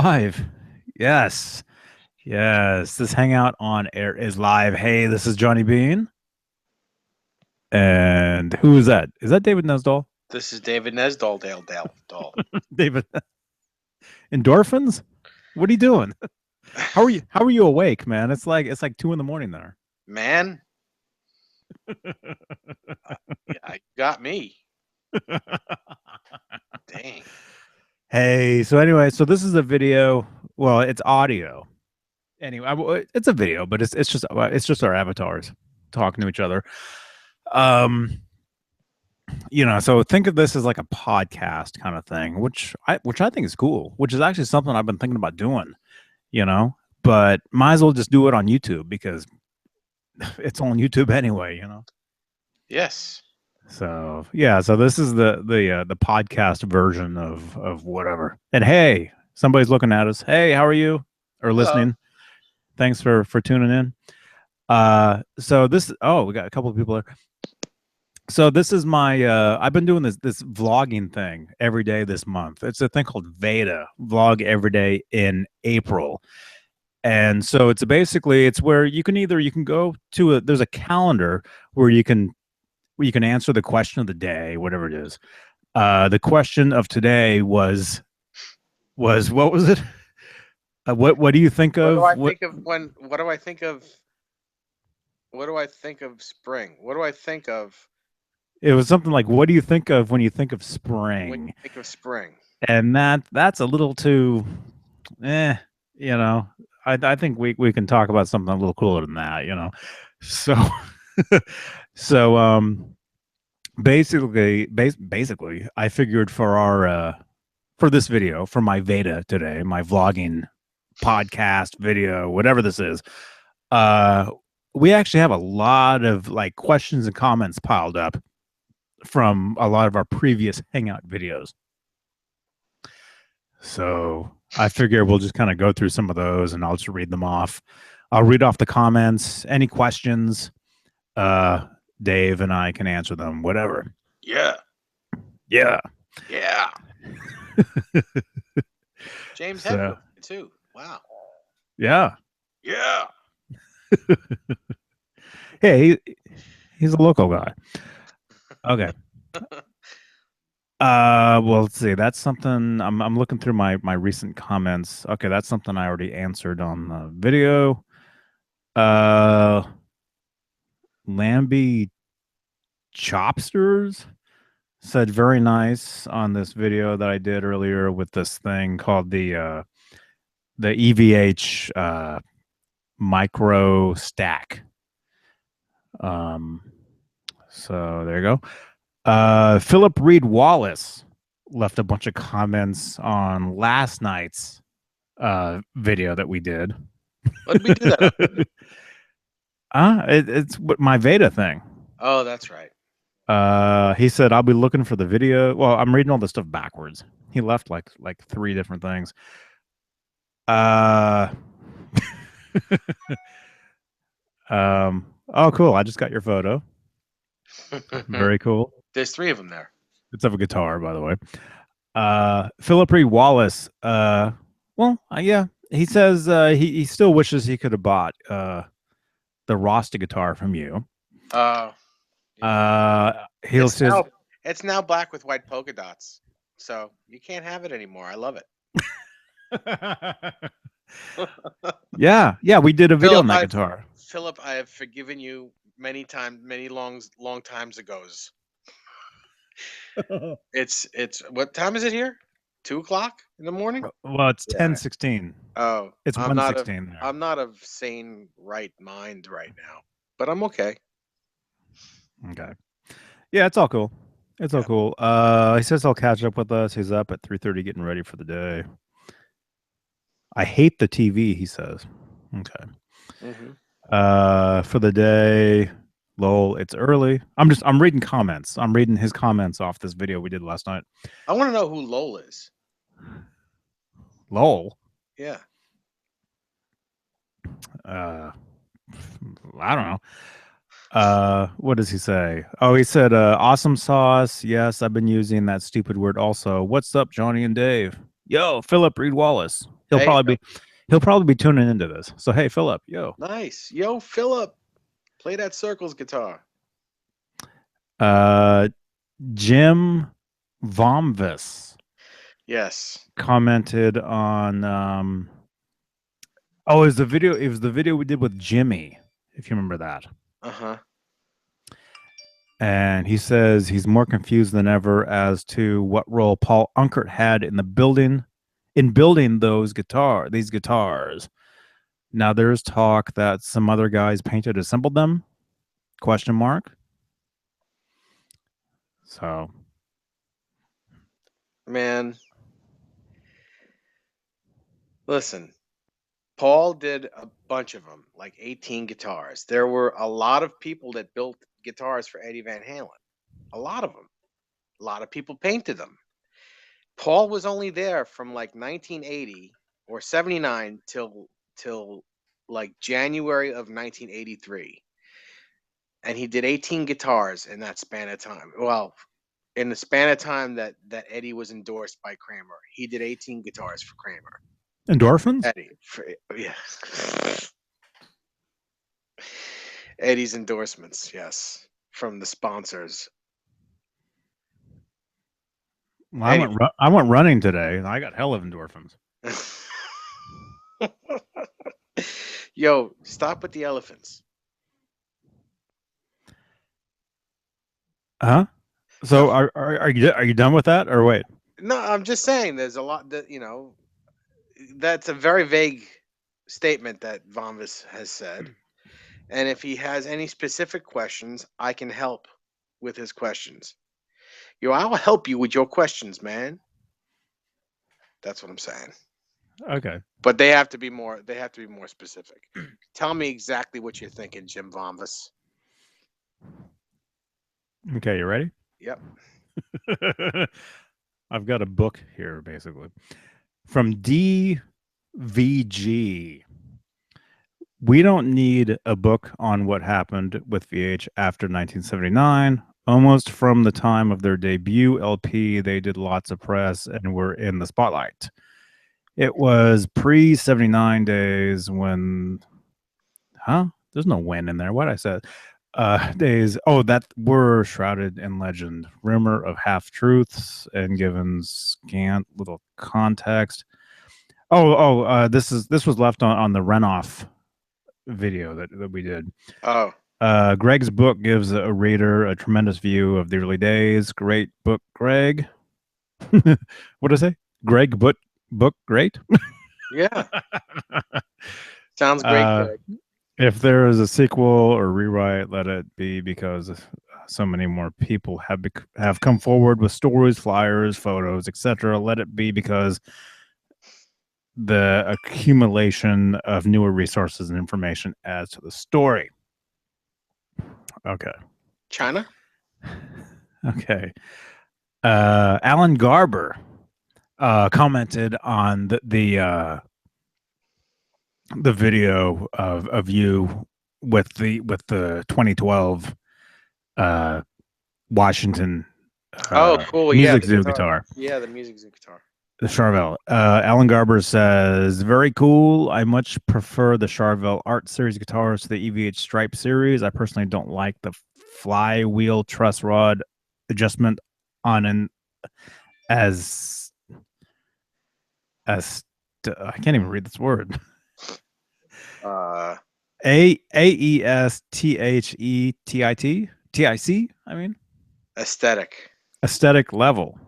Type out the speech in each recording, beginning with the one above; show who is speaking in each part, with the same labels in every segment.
Speaker 1: live. Yes. Yes. This hangout on air is live. Hey, this is Johnny Bean. And who is that? Is that David Nesdall?
Speaker 2: This is David Nesdall, Dale.
Speaker 1: David. Endorphins? What are you doing? How are you awake, man? It's like 2 a.m. there.
Speaker 2: Man. You got me. Dang.
Speaker 1: Hey, so anyway, so this is a video. Well, it's audio. Anyway, it's a video, but it's just our avatars talking to each other. So think of this as like a podcast kind of thing, which I think is cool, which is actually something I've been thinking about doing, but might as well just do it on YouTube because it's on YouTube anyway,
Speaker 2: Yes.
Speaker 1: So yeah, so this is the podcast version of whatever. And hey, somebody's looking at us. Hey, how are you? Or listening. Thanks for tuning in. So this we got a couple of people there. So this is my I've been doing this vlogging thing every day this month. It's a thing called VEDA, vlog every day in April. And so it's where you can go to there's a calendar where you can answer the question of the day, whatever it is. The question of today was what was it? What do you think of?
Speaker 2: What do I think of spring? What do I think of?
Speaker 1: It was something like, what do you think of when you think of spring?
Speaker 2: When you think of spring.
Speaker 1: And that's a little too, I think we can talk about something a little cooler than that, So, basically, I figured for this video, for my VEDA today, my vlogging podcast video, whatever this is, we actually have a lot of like questions and comments piled up from a lot of our previous Hangout videos. So I figure we'll just kind of go through some of those and I'll just read them off. I'll read off the comments, any questions. Dave and I can answer them, whatever.
Speaker 2: Yeah. James Hedberg too. Wow.
Speaker 1: Yeah.
Speaker 2: Hey,
Speaker 1: he's a local guy. Okay. Well, let's see. That's something I'm looking through my recent comments. Okay, that's something I already answered on the video. Lambie Chopsters said very nice on this video that I did earlier with this thing called the EVH micro stack. So there you go. Philip Reed Wallace left a bunch of comments on last night's video that we did.
Speaker 2: What did we do that?
Speaker 1: It's my VEDA thing.
Speaker 2: Oh, that's right.
Speaker 1: He said, I'll be looking for the video. Well, I'm reading all this stuff backwards. He left like 3 different things. Oh, cool. I just got your photo. Very cool.
Speaker 2: There's 3 of them there.
Speaker 1: It's of a guitar, by the way. Philip Reed Wallace. Yeah. He says he still wishes he could have bought the Rasta guitar from you.
Speaker 2: It's now black with white polka dots, so you can't have it anymore. I love it.
Speaker 1: Yeah, we did a video on that guitar.
Speaker 2: Philip, I have forgiven you many times, many long times ago. It's what time is it here? 2 o'clock in the morning?
Speaker 1: Well, it's 10:16.
Speaker 2: Oh,
Speaker 1: it's 1:16.
Speaker 2: I'm not of sane right mind right now, but I'm okay.
Speaker 1: Okay. Yeah, it's all cool. It's all cool. He says he'll catch up with us. He's up at 3:30 getting ready for the day. I hate the TV, he says. Okay. For the day, lol, it's early. I'm reading comments. I'm reading his comments off this video we did last night.
Speaker 2: I want to know who lol is.
Speaker 1: Lol?
Speaker 2: Yeah.
Speaker 1: I don't know. What does he say? Oh, he said, awesome sauce. Yes, I've been using that stupid word also. What's up, Johnny and Dave? Yo, Philip Reed Wallace. He'll
Speaker 2: There you
Speaker 1: probably
Speaker 2: go.
Speaker 1: be he'll probably be tuning into this. So hey, Philip, yo.
Speaker 2: Nice. Yo, Philip, play that circles guitar.
Speaker 1: Jim Vomvis
Speaker 2: Yes.
Speaker 1: commented on oh, it was the video we did with Jimmy, if you remember that.
Speaker 2: Uh-huh.
Speaker 1: And he says he's more confused than ever as to what role Paul Unkert had in building these guitars. Now there's talk that some other guys painted assembled them? Question mark. So,
Speaker 2: Man, listen. Paul did a bunch of them, like 18 guitars. There were a lot of people that built guitars for Eddie Van Halen. A lot of them. A lot of people painted them. Paul was only there from like 1980 or 79 till like January of 1983. And he did 18 guitars in that span of time. Well, in the span of time that Eddie was endorsed by Kramer, he did 18 guitars for Kramer.
Speaker 1: endorphins?
Speaker 2: Eddie, yeah. Eddie's endorsements, yes, from the sponsors.
Speaker 1: Well,
Speaker 2: Anyway.
Speaker 1: I went running today and I got hell of endorphins.
Speaker 2: Yo, stop with the elephants.
Speaker 1: Huh? So
Speaker 2: No.
Speaker 1: are you done with that or wait?
Speaker 2: No, I'm just saying there's a lot that, that's a very vague statement that Vonvis has said. And if he has any specific questions, I can help with his questions. I'll help you with your questions, man. That's what I'm saying.
Speaker 1: Okay.
Speaker 2: But they have to be more specific. Tell me exactly what you're thinking, Jim Vonvis.
Speaker 1: Okay, you ready?
Speaker 2: Yep.
Speaker 1: I've got a book here basically. From DVG. We don't need a book on what happened with VH after 1979. Almost from the time of their debut LP, they did lots of press and were in the spotlight. It was pre 79 days when, There's no when in there. What I said. Days, that were shrouded in legend. Rumor of half truths and given scant little context. This was left on the Renoff video that we did.
Speaker 2: Oh.
Speaker 1: Greg's book gives a reader a tremendous view of the early days. Great book, Greg. What did I say? Greg book great?
Speaker 2: Yeah. Sounds great, Greg.
Speaker 1: If there is a sequel or rewrite, let it be because so many more people have come forward with stories, flyers, photos, etc. Let it be because the accumulation of newer resources and information adds to the story. Okay.
Speaker 2: China?
Speaker 1: Okay. Alan Garber commented on the video of you with the 2012 Washington
Speaker 2: Cool.
Speaker 1: Music Zoo guitar.
Speaker 2: Yeah, the Music Zoo guitar.
Speaker 1: The Charvel. Alan Garber says, very cool. I much prefer the Charvel Art Series guitars to the EVH Stripe series. I personally don't like the flywheel truss rod adjustment on an as I can't even read this word. AESTHETIT. I mean, aesthetic level.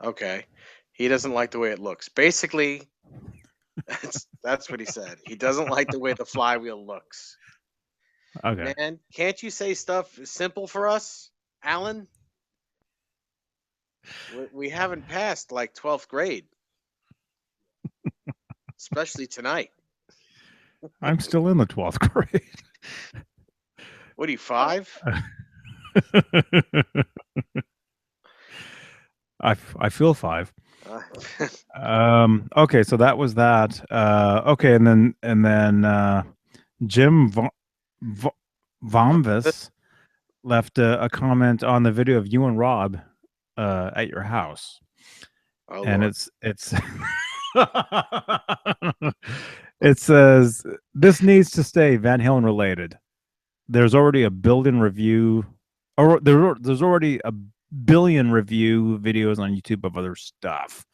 Speaker 2: Okay. He doesn't like the way it looks. Basically, that's what he said. He doesn't like the way the flywheel looks.
Speaker 1: Okay.
Speaker 2: Man, can't you say stuff simple for us, Alan? We haven't passed like 12th grade. Especially tonight.
Speaker 1: I'm still in the 12th grade.
Speaker 2: What are you, 5?
Speaker 1: I feel 5. Okay, so that was that. Okay, and then Jim Vomvis left a comment on the video of you and Rob at your house.
Speaker 2: Oh
Speaker 1: and
Speaker 2: Lord.
Speaker 1: it's it says this needs to stay Van Halen related. There's already a billion review, or there's already a billion review videos on YouTube of other stuff.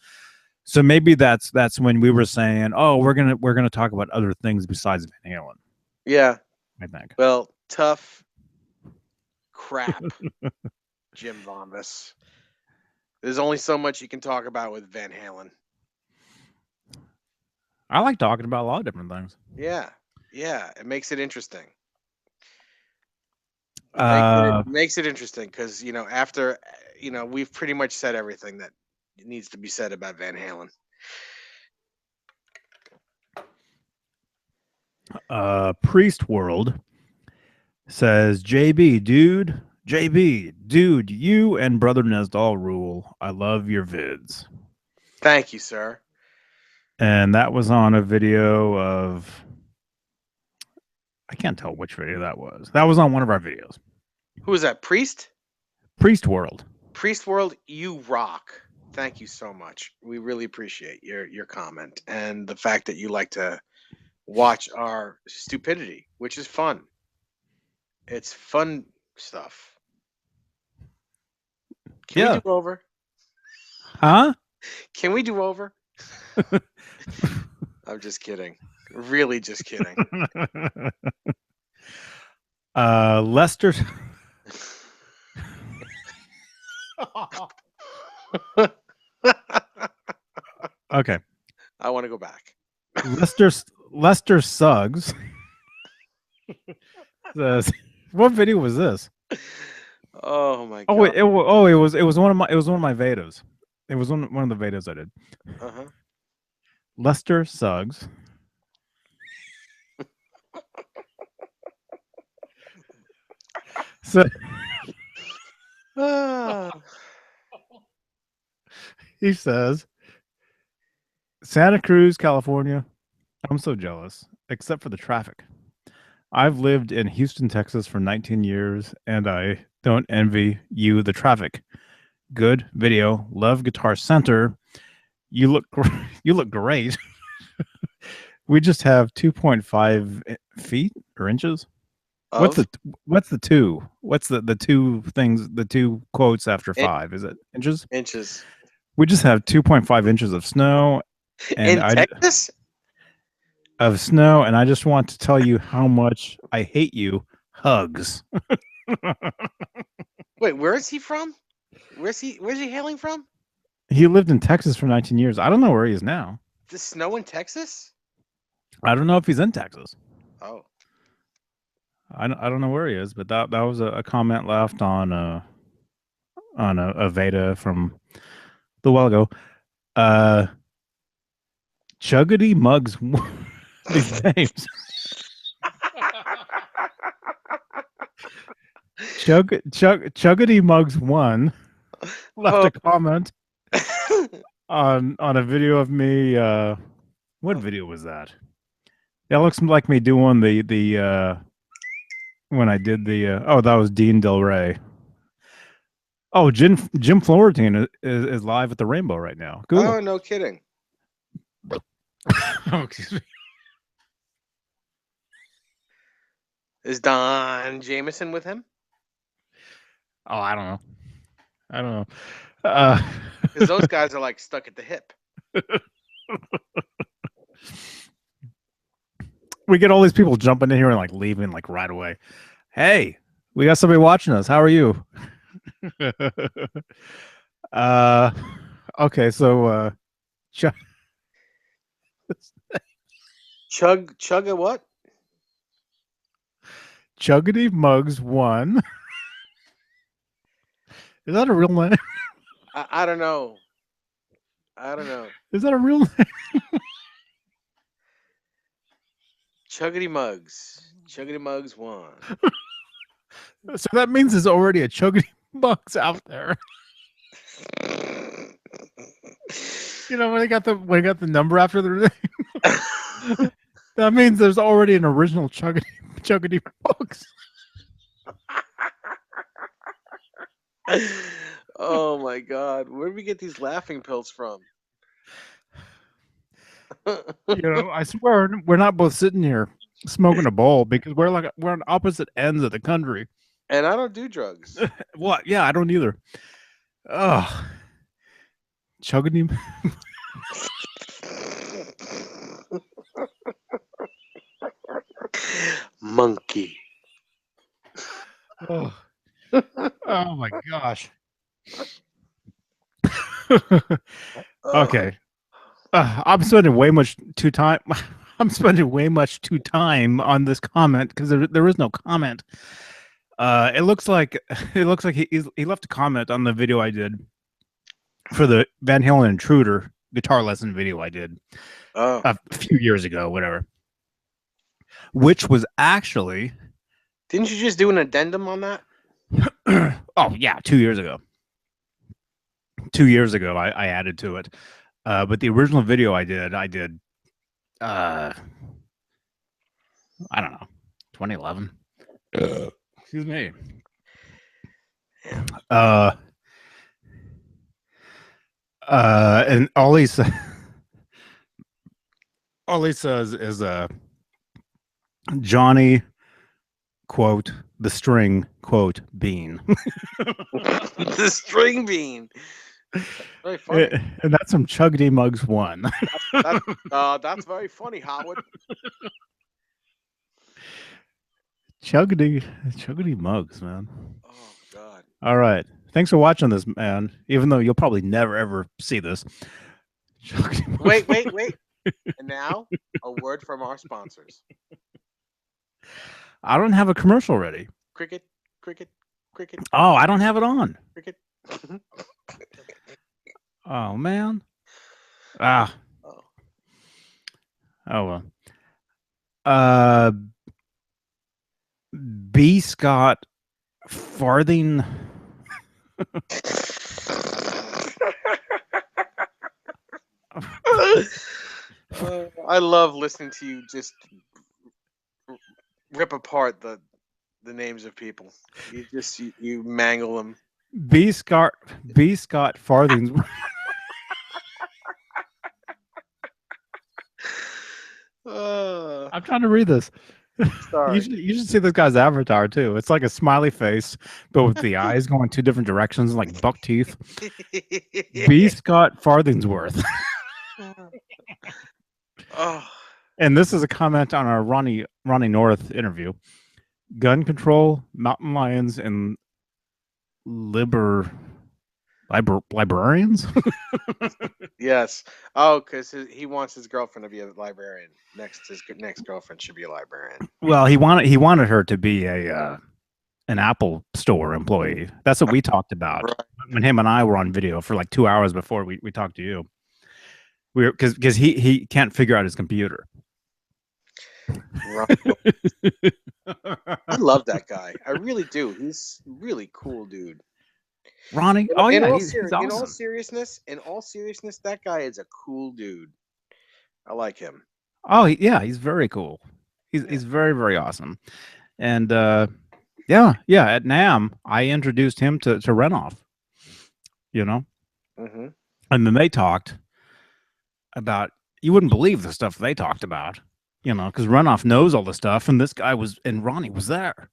Speaker 1: So maybe that's when we were saying, oh, we're gonna talk about other things besides Van Halen.
Speaker 2: Yeah.
Speaker 1: I think.
Speaker 2: Well, tough crap, Jim Vombus. There's only so much you can talk about with Van Halen.
Speaker 1: I like talking about a lot of different things.
Speaker 2: Yeah. Yeah. It makes it interesting. Makes it interesting because, after, we've pretty much said everything that needs to be said about Van Halen.
Speaker 1: Priest World says, JB, dude, you and Brother Nesdal rule. I love your vids.
Speaker 2: Thank you, sir.
Speaker 1: And that was on a video of, I can't tell which video that was. That was on one of our videos.
Speaker 2: Who is that? Priest?
Speaker 1: Priest World.
Speaker 2: Priest World, you rock. Thank you so much. We really appreciate your comment and the fact that you like to watch our stupidity, which is fun. It's fun stuff. Can we do over?
Speaker 1: Huh?
Speaker 2: Can we do over? I'm just kidding. Really just kidding.
Speaker 1: Lester. Okay.
Speaker 2: I want to go back.
Speaker 1: Lester Suggs says, what video was this?
Speaker 2: Oh my god.
Speaker 1: Oh wait, it was one of my Vedas. It was one of the Vedas I did.
Speaker 2: Uh-huh.
Speaker 1: Lester Suggs. So he says, Santa Cruz, California. I'm so jealous, except for the traffic. I've lived in Houston, Texas for 19 years, and I don't envy you the traffic. Good video. Love Guitar Center. You look great. We just have 2.5 feet or inches. What's the two? What's the two things? The two quotes after 5? Is it inches?
Speaker 2: Inches.
Speaker 1: We just have 2.5 inches of snow, and
Speaker 2: in Texas.
Speaker 1: Of snow, and I just want to tell you how much I hate you. Hugs.
Speaker 2: Wait, where is he from? Where's he hailing from?
Speaker 1: He lived in Texas for 19 years. I don't know where he is now.
Speaker 2: The snow in Texas?
Speaker 1: I don't know if he's in Texas.
Speaker 2: Oh.
Speaker 1: I don't know where he is, but that was a comment left on a VEDA from the while ago. Chuggity Mugs. These names. Chuggity Mugs 1 left a comment on a video of me. What video was that? That looks like me doing the when I did the that was Dean Del Rey. Oh, Jim Florentine is live at the Rainbow right now. Cool.
Speaker 2: Oh, no kidding.
Speaker 1: Oh, excuse me.
Speaker 2: Is Don Jameson with him?
Speaker 1: Oh, I don't know.
Speaker 2: Because those guys are like stuck at the hip.
Speaker 1: We get all these people jumping in here and like leaving like right away. Hey, we got somebody watching us. How are you? Okay, so
Speaker 2: Chug a what?
Speaker 1: Chuggity Mugs 1. Is that a real name?
Speaker 2: I don't know.
Speaker 1: Is that a real name?
Speaker 2: Chuggity Mugs 1.
Speaker 1: So that means there's already a Chuggity Mugs out there. You know, when I got the number after their name, that means there's already an original Chuggity Mugs.
Speaker 2: Oh my God. Where do we get these laughing pills from?
Speaker 1: You know, I swear we're not both sitting here smoking a bowl because we're on opposite ends of the country.
Speaker 2: And I don't do drugs.
Speaker 1: What? Yeah, I don't either. Oh, chugging.
Speaker 2: Monkey.
Speaker 1: Oh, oh my gosh. Okay. I'm spending way much too time. I'm spending way much too time on this comment because there is no comment. It looks like he left a comment on the video I did for the Van Halen Intruder guitar lesson video I did a few years ago, whatever. Which was actually
Speaker 2: Didn't you just do an addendum on that?
Speaker 1: oh yeah, 2 years ago. 2 years ago, I added to it. But the original video I did, I don't know, 2011. Excuse me. And all he says is Johnny, quote, the string, quote, bean.
Speaker 2: The string bean. Very funny.
Speaker 1: And that's from Chuggedy Mugs 1.
Speaker 2: That's very funny, Howard.
Speaker 1: Chuggedy Mugs, man.
Speaker 2: Oh God.
Speaker 1: All right. Thanks for watching this, man. Even though you'll probably never ever see this.
Speaker 2: Wait. And now a word from our sponsors.
Speaker 1: I don't have a commercial ready.
Speaker 2: Cricket.
Speaker 1: Oh, I don't have it on.
Speaker 2: Cricket.
Speaker 1: Oh man. Ah. Oh well. B. Scott Farthing.
Speaker 2: I love listening to you just rip apart the names of people. You mangle them.
Speaker 1: B. Scott Farthings. I'm trying to read this.
Speaker 2: Sorry.
Speaker 1: You should see this guy's avatar too. It's like a smiley face, but with the eyes going two different directions, like buck teeth. B. Scott Farthingsworth.
Speaker 2: Oh.
Speaker 1: And this is a comment on our Ronnie North interview. Gun control, mountain lions, and librarians.
Speaker 2: Yes. Oh, because he wants his girlfriend to be a librarian. His next girlfriend should be a librarian.
Speaker 1: Well, he wanted her to be an Apple Store employee. That's what we talked about when him and I were on video for like 2 hours before we talked to you. Because he can't figure out his computer.
Speaker 2: Right. I love that guy. I really do. He's a really cool dude.
Speaker 1: Ronnie. Oh yeah, he's awesome.
Speaker 2: In all seriousness, that guy is a cool dude. I like him.
Speaker 1: Oh yeah, he's very cool. He's very, very awesome. And yeah, at NAMM, I introduced him to Renoff. You know, and then they talked about, you wouldn't believe the stuff they talked about. You know, because Renoff knows all the stuff, and this guy and Ronnie was there.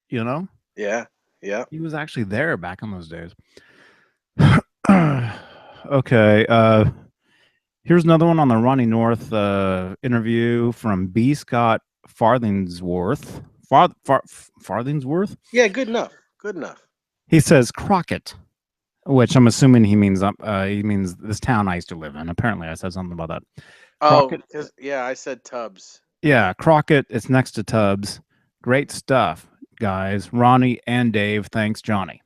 Speaker 1: You know.
Speaker 2: Yeah. Yeah.
Speaker 1: He was actually there back in those days. Okay. Here's another one on the Ronnie North interview from B. Scott Farthingsworth. Farthingsworth?
Speaker 2: Yeah, good enough.
Speaker 1: He says Crockett, which I'm assuming he means this town I used to live in. Apparently I said something about that.
Speaker 2: Crockett, I said Tubbs.
Speaker 1: Yeah, Crockett. It's next to Tubbs. Great stuff, guys. Ronnie and Dave. Thanks, Johnny.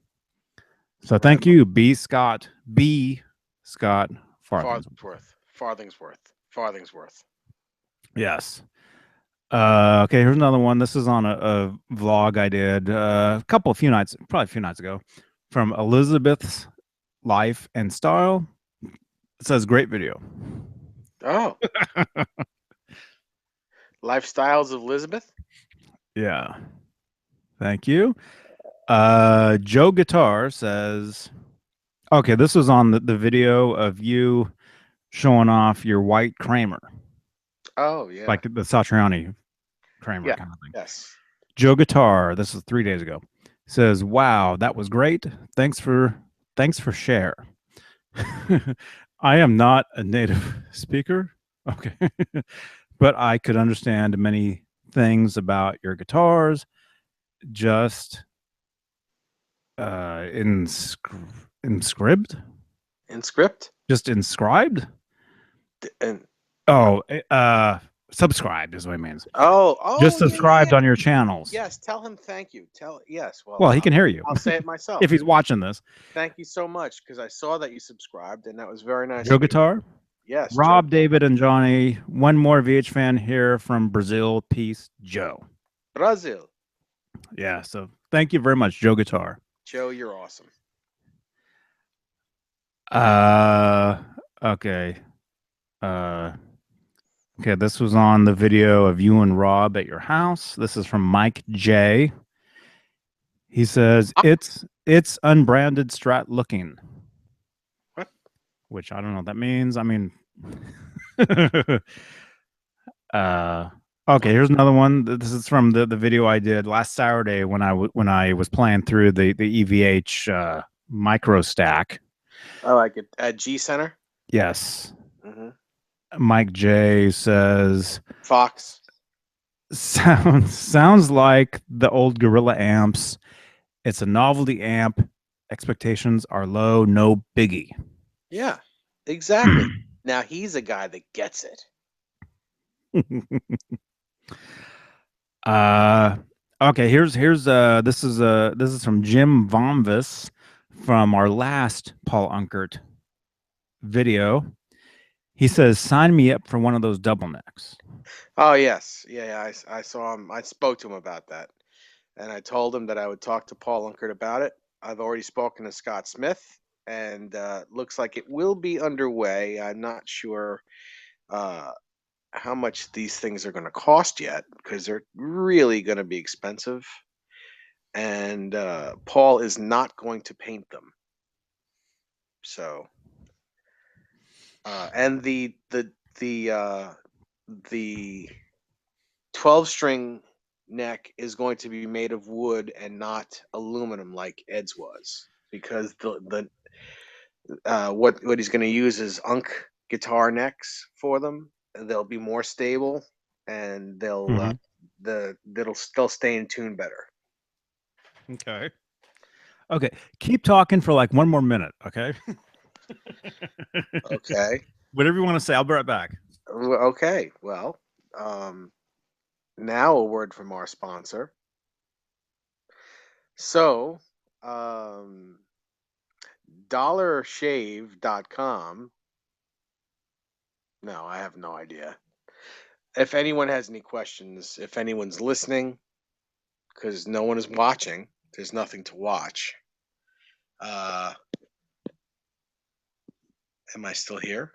Speaker 1: So thank you, B. Scott
Speaker 2: Farthingsworth.
Speaker 1: Yes. Okay, here's another one. This is on a vlog I did probably a few nights ago, from Elizabeth's Life and Style. It says great video.
Speaker 2: Oh. Lifestyles of Elizabeth?
Speaker 1: Yeah. Thank you. Joe Guitar says, Okay, this was on the video of you showing off your white Kramer,
Speaker 2: Oh yeah.
Speaker 1: like the Satriani Kramer
Speaker 2: Yeah.
Speaker 1: kind of thing.
Speaker 2: Yes.
Speaker 1: Joe Guitar, this is 3 days ago, says, "Wow, that was great. Thanks for share." I am not a native speaker, okay, but I could understand many things about your guitars. Just inscribed,
Speaker 2: In script.
Speaker 1: just inscribed.
Speaker 2: And
Speaker 1: Oh, subscribed is what it means.
Speaker 2: oh
Speaker 1: Just
Speaker 2: yeah, yeah,
Speaker 1: subscribed
Speaker 2: yeah.
Speaker 1: on your channels.
Speaker 2: Yes. Tell him thank you. Yes. Well,
Speaker 1: Well, he can hear you
Speaker 2: I'll say it
Speaker 1: if
Speaker 2: myself.
Speaker 1: he's watching this.
Speaker 2: Thank you so much because I saw that you subscribed, and that was very nice
Speaker 1: Joe
Speaker 2: of you.
Speaker 1: Guitar,
Speaker 2: Yes, Joe.
Speaker 1: Rob, David, and Johnny. One more VH fan here from Brazil. Peace, Joe.
Speaker 2: Brazil.
Speaker 1: Yeah, so thank you very much, Joe Guitar.
Speaker 2: Joe, you're awesome.
Speaker 1: Okay. Uh, okay, this was on the video of you and Rob at your house. This is from Mike J. He says
Speaker 2: Ah,
Speaker 1: it's unbranded Strat looking,
Speaker 2: what?
Speaker 1: which I don't know what that means. I mean, okay, here's another one. This is from the video I did last Saturday when I was playing through the EVH micro stack.
Speaker 2: I like it. At G Center.
Speaker 1: Yes.
Speaker 2: Mm-hmm.
Speaker 1: Mike J says
Speaker 2: Fox.
Speaker 1: sounds like the old Gorilla amps. It's a novelty amp. Expectations are low, no biggie.
Speaker 2: Yeah, exactly. Now he's a guy that gets it.
Speaker 1: Okay, here's this is from Jim Vomvis from our last Paul Unkert video. He says, "Sign me up for one of those double necks."
Speaker 2: Oh yes, yeah. I saw him. I spoke to him about that, and I told him that I would talk to Paul Unkert about it. I've already spoken to Scott Smith, and looks like it will be underway. I'm not sure uh, how much these things are going to cost yet because they're really going to be expensive. And Paul is not going to paint them. So, and the 12-string neck is going to be made of wood and not aluminum like Ed's was because what he's going to use is Unk guitar necks for them. They'll be more stable and they'll stay in tune better.
Speaker 1: Okay. Okay. Keep talking for like one more minute. Okay.
Speaker 2: Okay.
Speaker 1: Whatever you want to say, I'll be right back.
Speaker 2: Okay. Well, now a word from our sponsor. So, dollarshave.com. No, I have no idea. If anyone has any questions, if anyone's listening, because no one is watching, there's nothing to watch. Am I still here?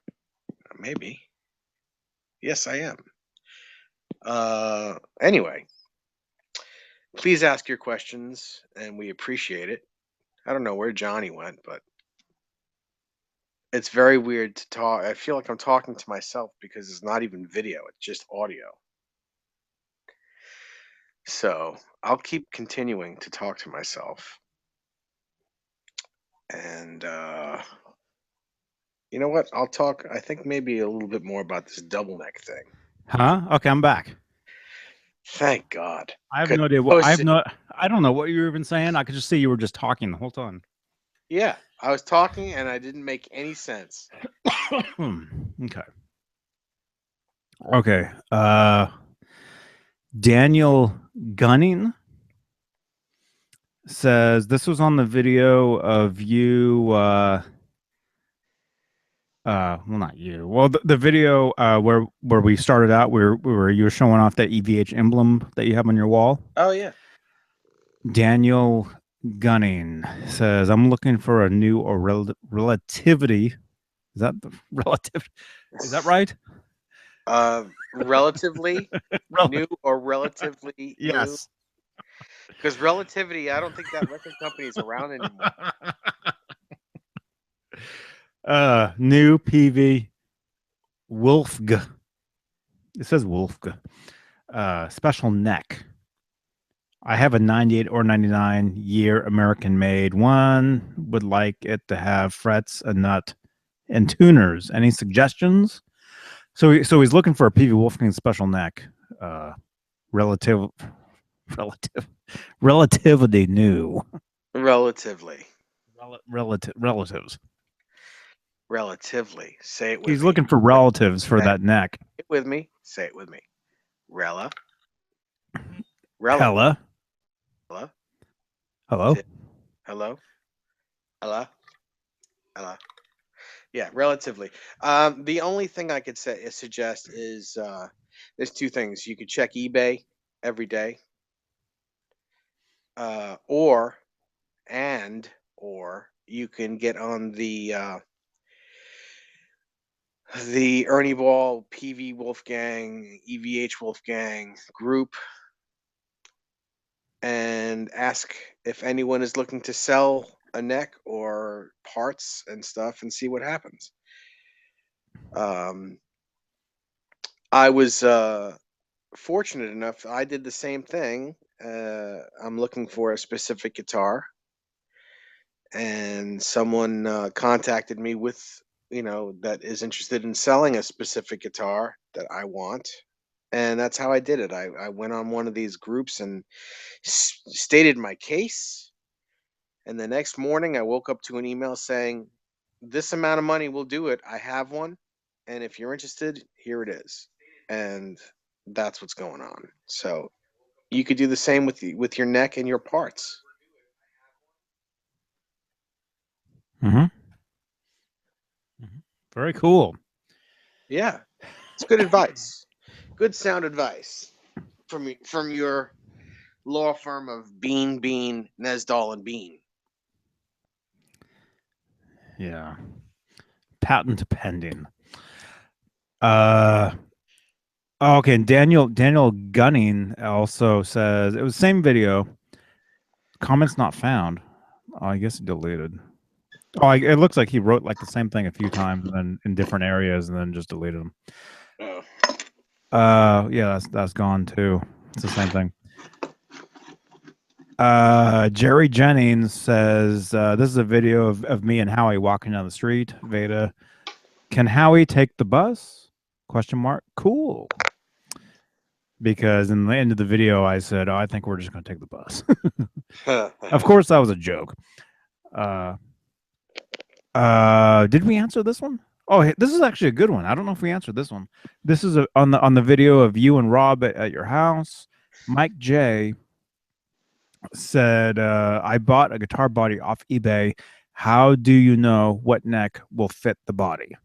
Speaker 2: Maybe. Yes, I am. Anyway, please ask your questions, and we appreciate it. I don't know where Johnny went, but it's very weird to talk. I feel like I'm talking to myself because it's not even video, it's just audio. So I'll keep continuing to talk to myself. And you know what? I'll talk, I think maybe a little bit more about this double neck thing.
Speaker 1: Huh? Okay, I'm back.
Speaker 2: Thank God.
Speaker 1: I have no idea what I don't know what you were even saying. I could just see you were just talking the whole time.
Speaker 2: Yeah, I was talking and I didn't make any sense.
Speaker 1: Okay. Okay. Daniel Gunning says this was on the video of you well, not you. Well, the video where we started out where you were showing off that EVH emblem that you have on your wall.
Speaker 2: Oh yeah.
Speaker 1: Daniel Gunning says, "I'm looking for a new or relativity." Is that the relative? Is that right?
Speaker 2: Relatively new or relatively new?
Speaker 1: Yes.
Speaker 2: Because Relativity, I don't think that record company is around anymore.
Speaker 1: New PV Wolfg. It says Wolfg. Special neck. I have a 98 or 99 year American made one. Would like it to have frets, a nut, and tuners. Any suggestions? So he's looking for a PV Wolfgang special neck. Relative relativity new.
Speaker 2: Relatively.
Speaker 1: Relatives.
Speaker 2: Relatively. Say it with
Speaker 1: He's
Speaker 2: me.
Speaker 1: looking for relatives for that neck.
Speaker 2: Say it with me. Say it with me. Rella.
Speaker 1: Hella.
Speaker 2: Hello.
Speaker 1: Hello.
Speaker 2: Hello. Hello. Hello. Yeah, relatively. The only thing I could suggest is there's two things. You could check eBay every day, or you can get on the Ernie Ball PV Wolfgang EVH Wolfgang group and ask if anyone is looking to sell a neck or parts and stuff and see what happens. I was fortunate enough, I did the same thing. I'm looking for a specific guitar, and someone contacted me with, that is interested in selling a specific guitar that I want. And that's how I did it. I went on one of these groups and stated my case. And the next morning, I woke up to an email saying, this amount of money will do it. I have one. And if you're interested, here it is. And that's what's going on. So you could do the same with your neck and your parts.
Speaker 1: Very cool.
Speaker 2: Yeah, it's good advice. Good sound advice from your law firm of Bean, Nesdall, and Bean.
Speaker 1: Yeah. Patent pending. Okay, and Daniel Gunning also says it was the same video. Comments not found. Oh, I guess deleted. Oh, it looks like he wrote like the same thing a few times and then in different areas and then just deleted them. Yeah, that's gone too. It's the same thing. Jerry Jennings says this is a video of me and Howie walking down the street. Veda, can Howie take the bus? Question mark. Cool. Because in the end of the video, I said, "Oh, I think we're just going to take the bus." Of course, that was a joke. Did we answer this one? Oh, this is actually a good one. I don't know if we answered this one. This is on the video of you and Rob at your house. Mike J said, "I bought a guitar body off eBay. How do you know what neck will fit the body?"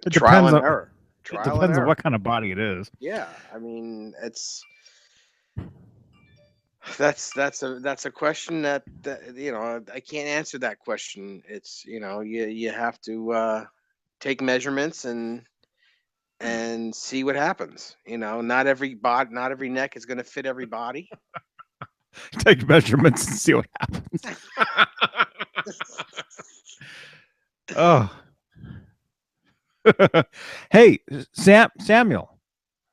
Speaker 1: It
Speaker 2: Trial
Speaker 1: depends
Speaker 2: and
Speaker 1: on
Speaker 2: error.
Speaker 1: it depends on what kind of body it is.
Speaker 2: Yeah, I mean, that's a question that I can't answer that question. It's you have to take measurements and see what happens. Not every neck is going to fit every body.
Speaker 1: Take measurements and see what happens. Oh. Hey, Samuel,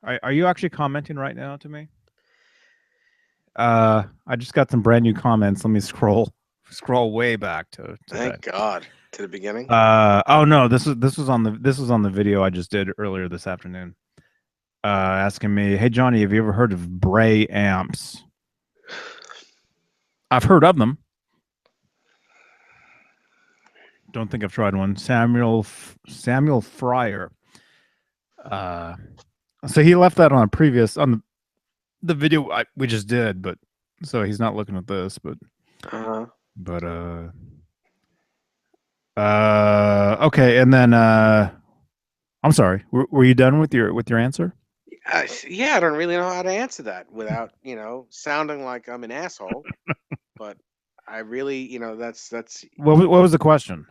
Speaker 1: are you actually commenting right now to me? I just got some brand new comments. Let me scroll way back to
Speaker 2: Thank God, to the beginning.
Speaker 1: Oh no, this was on the video I just did earlier this afternoon. Asking me, "Hey Johnny, have you ever heard of Bray amps?" I've heard of them. Don't think I've tried one. Samuel Fryer. So he left that on a previous on the video we just did, but so he's not looking at this, but okay, and then I'm sorry. Were you done with your answer?
Speaker 2: Yeah, I don't really know how to answer that without sounding like I'm an asshole. But I really, that's
Speaker 1: what was the question?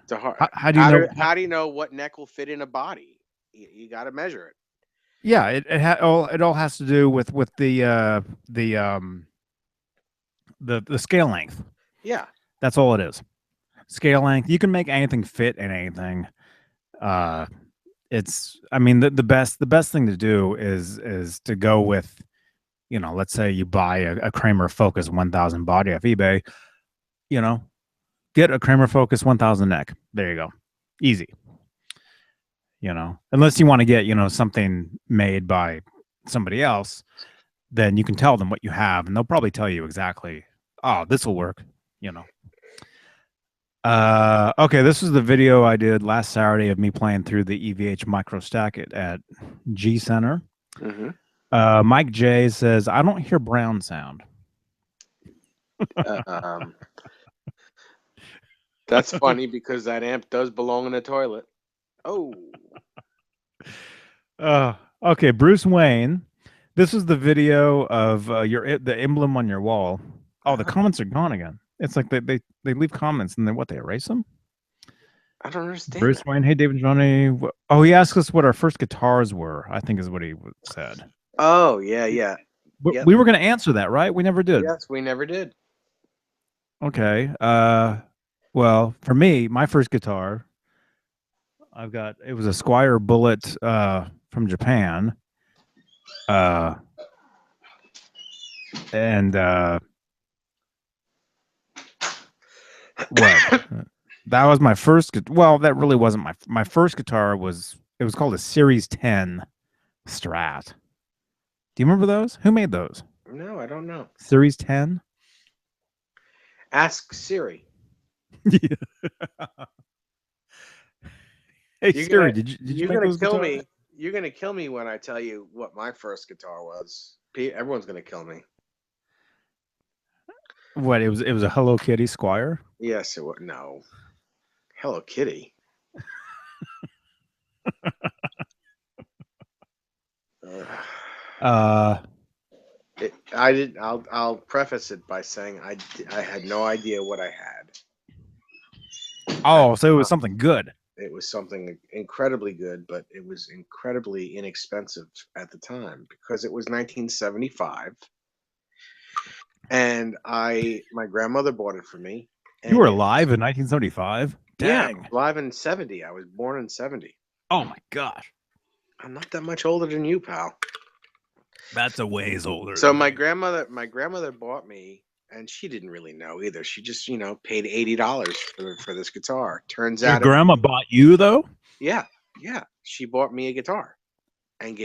Speaker 2: How do you know what neck will fit in a body? You got to measure it.
Speaker 1: Yeah, it all has to do with the scale length.
Speaker 2: Yeah.
Speaker 1: That's all it is. Scale length. You can make anything fit in anything. Uh, I mean, the best thing to do is to go with, let's say you buy a Kramer Focus 1000 body off eBay. Get a Kramer Focus 1000 neck. There you go. Easy. Unless you want to get, something made by somebody else, then you can tell them what you have and they'll probably tell you exactly, oh, this will work. Okay, this is the video I did last Saturday of me playing through the EVH micro stack at G Center. Mike J says, I don't hear brown sound.
Speaker 2: That's funny because that amp does belong in the toilet. Oh.
Speaker 1: Okay, Bruce Wayne. This is the video of the emblem on your wall. Oh, the comments are gone again. It's like they leave comments and then they erase them.
Speaker 2: I don't understand.
Speaker 1: Bruce Wayne, hey David, Johnny. Oh, he asked us what our first guitars were. I think is what he said.
Speaker 2: Oh yeah, yeah.
Speaker 1: Yep. We were going to answer that, right? We never did.
Speaker 2: Yes, we never did.
Speaker 1: Okay. Well, for me, my first guitar, it was a Squire Bullet from Japan. And what? That was my first. Well, that really wasn't my first guitar. It was called a Series 10 Strat. Do you remember those? Who made those?
Speaker 2: No, I don't know.
Speaker 1: Series 10.
Speaker 2: Ask Siri.
Speaker 1: Yeah. Hey Siri, did you make those
Speaker 2: kill
Speaker 1: guitars?
Speaker 2: me? You're gonna kill me when I tell you what my first guitar was. Everyone's gonna kill me.
Speaker 1: What, it was a Hello Kitty Squire?
Speaker 2: Yes, it was. No, Hello Kitty. I did. I'll preface it by saying I had no idea what I had.
Speaker 1: Oh, so it was something good.
Speaker 2: It was something incredibly good, but it was incredibly inexpensive at the time because it was 1975, and my grandmother bought it for me.
Speaker 1: You were alive in 1975? Dang.
Speaker 2: Yeah, alive in 70. I was born in 70.
Speaker 1: Oh my gosh.
Speaker 2: I'm not that much older than you, pal.
Speaker 1: That's a ways older.
Speaker 2: So my grandmother bought me, and she didn't really know either. She just, paid $80 for this guitar. Turns out
Speaker 1: your grandma bought you though?
Speaker 2: Yeah. She bought me a guitar and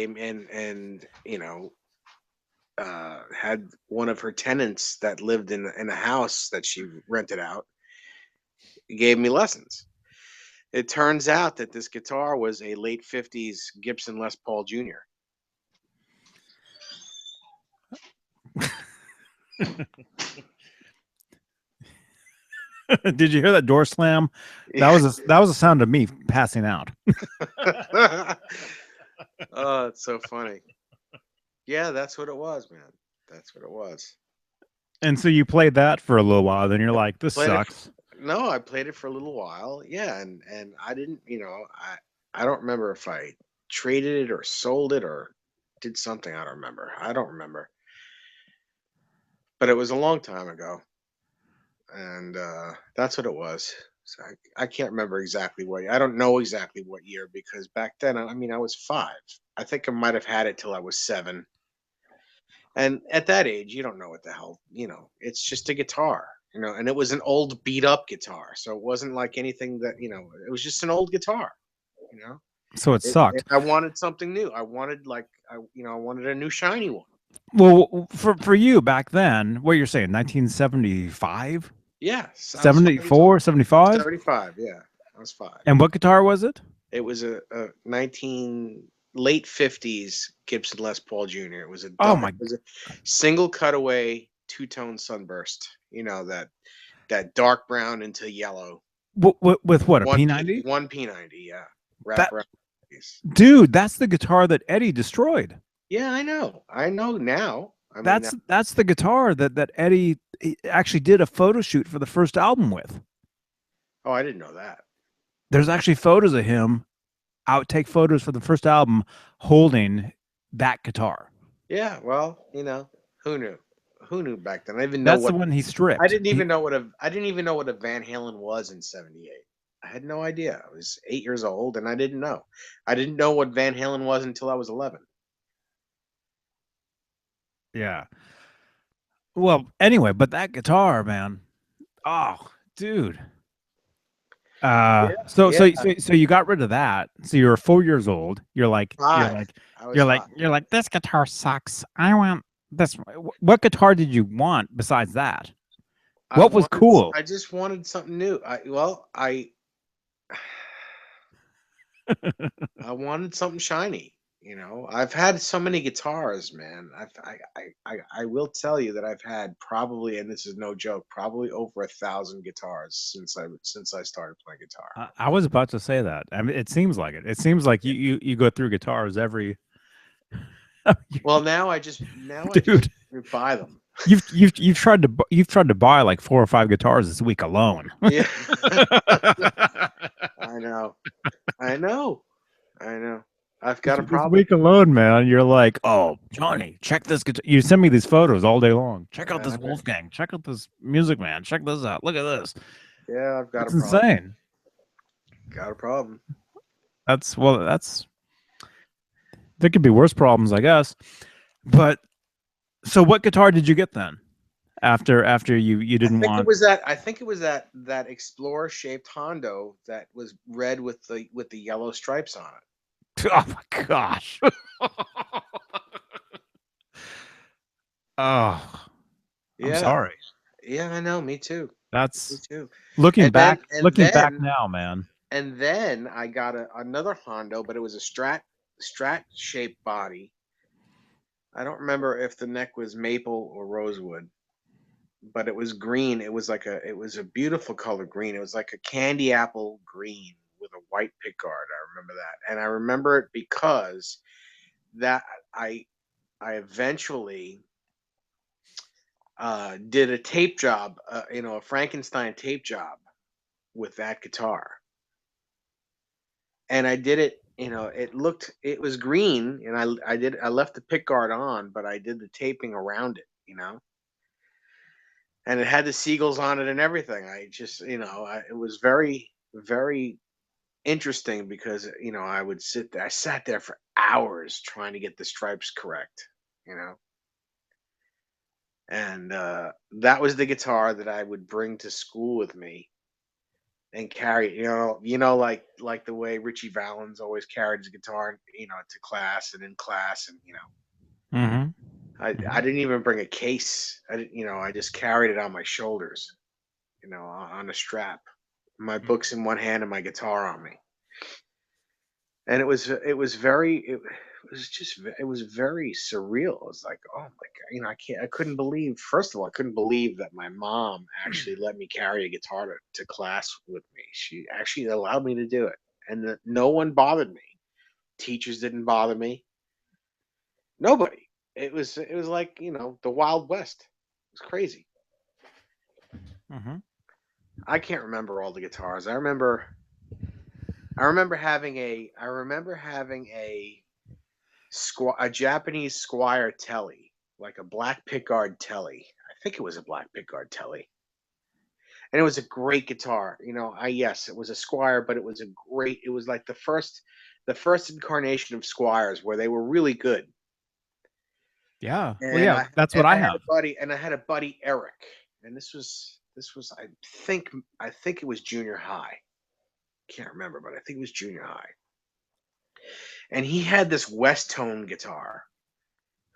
Speaker 2: had one of her tenants that lived in a house that she rented out, gave me lessons. It turns out that this guitar was a late 50s Gibson Les Paul Jr.
Speaker 1: Did you hear that door slam? That was a sound of me passing out.
Speaker 2: Oh, it's so funny. Yeah, that's what it was, man. That's what it was.
Speaker 1: And so you played that for a little while, then you're like, this sucks.
Speaker 2: No, I played it for a little while. Yeah, and I didn't, I don't remember if I traded it or sold it or did something. I don't remember. But it was a long time ago. And that's what it was. So I can't remember exactly I don't know exactly what year, because back then, I was 5. I think I might have had it till I was 7. And at that age, you don't know what the hell, it's just a guitar, and it was an old beat up guitar. So it wasn't like anything that, it was just an old guitar,
Speaker 1: So it sucked.
Speaker 2: I wanted something new. I wanted I wanted a new shiny one.
Speaker 1: Well, for you back then, what you're saying, 1975?
Speaker 2: Yeah.
Speaker 1: 74, 75?
Speaker 2: 75, yeah. I was 5.
Speaker 1: And what guitar was it?
Speaker 2: It was a late 50s Gibson Les Paul Jr. It was a single cutaway 2-tone sunburst. That dark brown into yellow.
Speaker 1: With what, a P90?
Speaker 2: One P90, yeah. Wrap around.
Speaker 1: Dude, that's the guitar that Eddie destroyed.
Speaker 2: Yeah, I know now.
Speaker 1: That's the guitar that Eddie actually did a photo shoot for the first album with.
Speaker 2: Oh, I didn't know that.
Speaker 1: There's actually photos of him, outtake photos for the first album, holding that guitar.
Speaker 2: Yeah, well, who knew? Who knew back then? I didn't even know
Speaker 1: That's the
Speaker 2: what
Speaker 1: one he
Speaker 2: I
Speaker 1: stripped.
Speaker 2: didn't even know what a Van Halen was in '78. I had no idea. I was 8 years old and I didn't know. I didn't know what Van Halen was until I was 11.
Speaker 1: Yeah. Well, anyway, but that guitar, man. Oh, dude.
Speaker 2: Yeah,
Speaker 1: So
Speaker 2: yeah.
Speaker 1: so you got rid of that. So you're 4 years old. You're like you're
Speaker 2: 5.
Speaker 1: like
Speaker 2: I was
Speaker 1: you're like
Speaker 2: 5.
Speaker 1: you're like this guitar sucks. I want this. What guitar did you want besides that? What was cool?
Speaker 2: I just wanted something new. I wanted something shiny. I've had so many guitars, man. I will tell you that I've had probably, and this is no joke, probably over 1,000 guitars since I started playing guitar.
Speaker 1: I was about to say that. I mean, it seems like it. It seems like you go through guitars every
Speaker 2: Well, now I just
Speaker 1: dude.
Speaker 2: buy them.
Speaker 1: You've tried to buy like 4 or 5 guitars this week alone.
Speaker 2: Yeah, I know, I know, I know. I've got a
Speaker 1: This
Speaker 2: problem.
Speaker 1: week alone, man, you're like, oh, Johnny, check this guitar. You send me these photos all day long. Check out this
Speaker 2: Uh,
Speaker 1: Wolfgang. Check out this Music Man. Check this out. Look at this.
Speaker 2: yeah, I've got a
Speaker 1: It's
Speaker 2: problem.
Speaker 1: insane.
Speaker 2: Got a problem.
Speaker 1: That's there could be worse problems, I guess. But so, what guitar did you get then? After you
Speaker 2: I
Speaker 1: didn't
Speaker 2: think it
Speaker 1: want.
Speaker 2: was that. I think it was that Explorer shaped Hondo that was red with the yellow stripes on it.
Speaker 1: Oh my gosh. Oh, I'm
Speaker 2: Yeah,
Speaker 1: sorry.
Speaker 2: yeah, I know. Me too. Me
Speaker 1: That's
Speaker 2: too.
Speaker 1: looking
Speaker 2: And then
Speaker 1: back.
Speaker 2: and
Speaker 1: Looking back
Speaker 2: then
Speaker 1: now, man.
Speaker 2: and then I got another Hondo, but it was a Strat shaped body. I don't remember if the neck was maple or rosewood, but it was green. It was a beautiful color green. It was like a candy apple green with a white pickguard. I remember that, and I remember it because that I I eventually did a tape job, a Frankenstein tape job with that guitar, and I did it. It was green, and I left the pickguard on, but I did the taping around it. And it had the seagulls on it and everything. I just, it was very, very interesting because I sat there for hours trying to get the stripes correct, you know, and that was the guitar that I would bring to school with me and carry, like the way Richie Valens always carried his guitar, to class and in class, and
Speaker 1: Mm-hmm.
Speaker 2: I didn't even bring a case. I didn't, I just carried it on my shoulders, on a strap, my books in one hand and my guitar on me. And it was very surreal. It was like, oh my god, I couldn't believe. First of all, I couldn't believe that my mom actually let me carry a guitar to class with me. She actually allowed me to do it, and that no one bothered me. Teachers didn't bother me. Nobody. It was like, the Wild West. It was crazy.
Speaker 1: Mm-hmm.
Speaker 2: I can't remember all the guitars. I remember having a a Japanese Squire Telly, like a black pickguard Telly. I think it was a black pickguard Telly, and it was a great guitar. Yes, it was a Squire, but it was a great. It was like the first incarnation of Squires where they were really good.
Speaker 1: Yeah. Well,
Speaker 2: And
Speaker 1: yeah. That's what I have.
Speaker 2: I had a buddy Eric, and this was I think it was junior high. Can't remember, but I think it was junior high. And he had this West Tone guitar.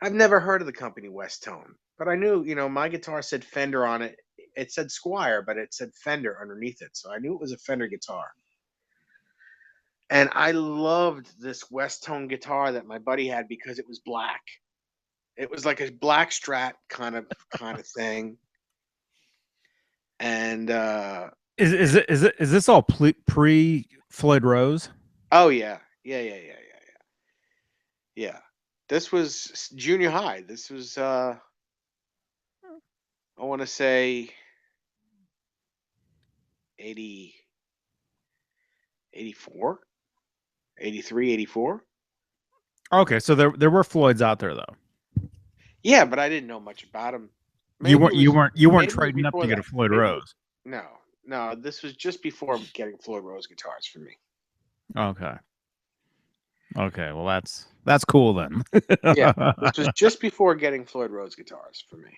Speaker 2: I've never heard of the company West Tone, but I knew, my guitar said Fender on it. It said Squire, but it said Fender underneath it. So I knew it was a Fender guitar. And I loved this West Tone guitar that my buddy had because it was black. It was like a black Strat kind of thing. And
Speaker 1: Is this all pre Floyd Rose?
Speaker 2: oh yeah. Yeah, yeah, yeah, yeah, yeah. Yeah. This was junior high. This was I want to say 80, 84, 83, 84.
Speaker 1: Okay, so there were Floyds out there though.
Speaker 2: Yeah, but I didn't know much about them.
Speaker 1: You
Speaker 2: Maybe
Speaker 1: weren't
Speaker 2: it
Speaker 1: you
Speaker 2: was
Speaker 1: weren't you weren't
Speaker 2: maybe it was
Speaker 1: trading up
Speaker 2: before
Speaker 1: to get a
Speaker 2: that.
Speaker 1: Floyd
Speaker 2: Maybe
Speaker 1: Rose.
Speaker 2: no, no. This was just before getting Floyd Rose guitars for me.
Speaker 1: Okay. Okay. Well, that's cool then.
Speaker 2: Yeah, this was just before getting Floyd Rose guitars for me.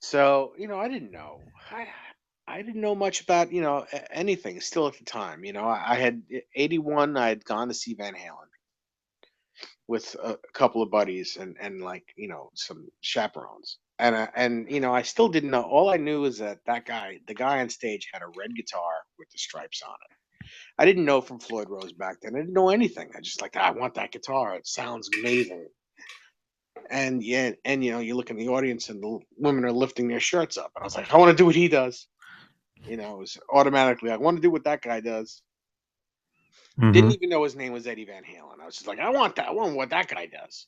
Speaker 2: So I didn't know. I didn't know much about anything still at the time. I had 81. I had gone to see Van Halen with a couple of buddies and like some chaperones. And I still didn't know. All I knew is that the guy on stage, had a red guitar with the stripes on it. I didn't know from Floyd Rose back then. I didn't know anything. I just like, I want that guitar. It sounds amazing. And yeah, and you look in the audience and the women are lifting their shirts up. And I was like, I want to do what he does. It was automatically, I want to do what that guy does. Didn't
Speaker 1: Hmm.
Speaker 2: even know his name was Eddie Van Halen. I was just like, I want that. I want what that guy does.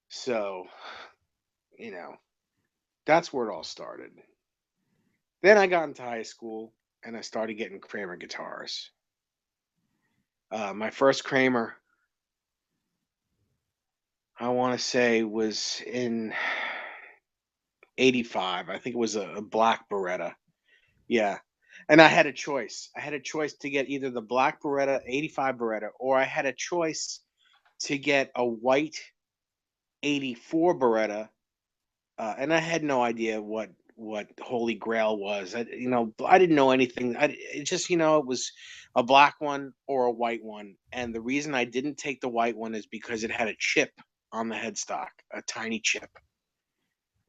Speaker 2: So, you know, that's where it all started. Then I got into high school and I started getting Kramer guitars. My first Kramer, I want to say, was in 85. I think it was a black Beretta. Yeah. And I had a choice. I had a choice to get either the black Beretta, 85 Beretta, or I had a choice to get a white 84 Beretta. And I had no idea what Holy Grail was. I didn't know anything. It just, it was a black one or a white one. And the reason I didn't take the white one is because it had a chip on the headstock, a tiny chip.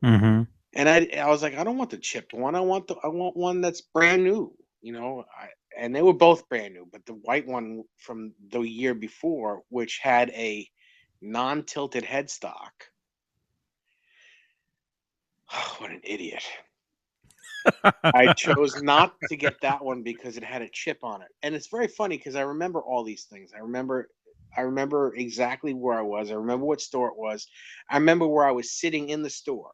Speaker 1: Hmm.
Speaker 2: And I was like, I don't want the chipped one. I want one that's brand new. And they were both brand new, but the white one from the year before, which had a non-tilted headstock. What an idiot. I chose not to get that one because it had a chip on it. And it's very funny because I remember all these things. I remember exactly where I was. I remember what store it was. I remember where I was sitting in the store.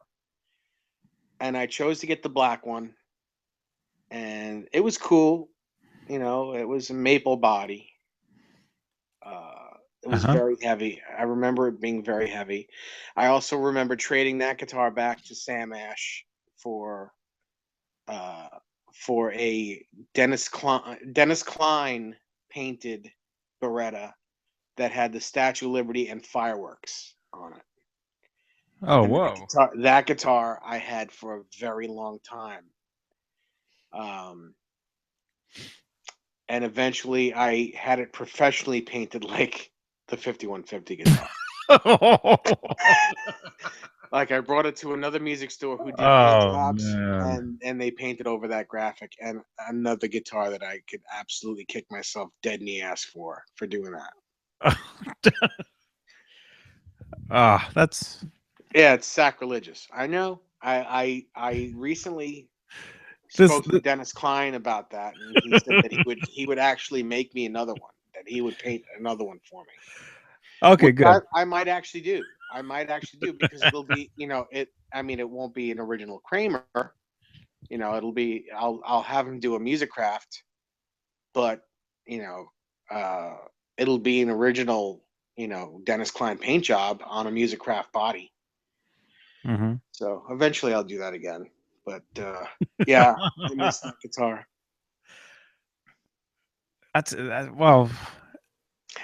Speaker 2: And I chose to get the black one. And it was cool. It was a maple body. It was
Speaker 1: Uh-huh.
Speaker 2: very heavy. I remember it being very heavy. I also remember trading that guitar back to Sam Ash for uh, for a Dennis Klein painted Beretta that had the Statue of Liberty and fireworks on it.
Speaker 1: Oh,
Speaker 2: And
Speaker 1: whoa.
Speaker 2: that guitar I had for a very long time. Um, and eventually I had it professionally painted like the 5150 guitar. Like I brought it to another music store who did paint
Speaker 1: Oh
Speaker 2: jobs,
Speaker 1: man.
Speaker 2: and they painted over that graphic. And another guitar that I could absolutely kick myself dead in the ass for doing that.
Speaker 1: Ah, that's
Speaker 2: Yeah, it's sacrilegious. I know. I recently
Speaker 1: this,
Speaker 2: spoke to Dennis Klein about that, and he said that he would actually make me another one. That he would paint another one for me,
Speaker 1: okay,
Speaker 2: which
Speaker 1: good.
Speaker 2: I might actually do. I might actually do because it'll be it. I mean, it won't be an original Kramer. It'll be I'll have him do a music craft, but you know, uh, it'll be an original Dennis Klein paint job on a music craft body.
Speaker 1: Hmm.
Speaker 2: So eventually I'll do that again. But yeah, I miss that guitar.
Speaker 1: Well,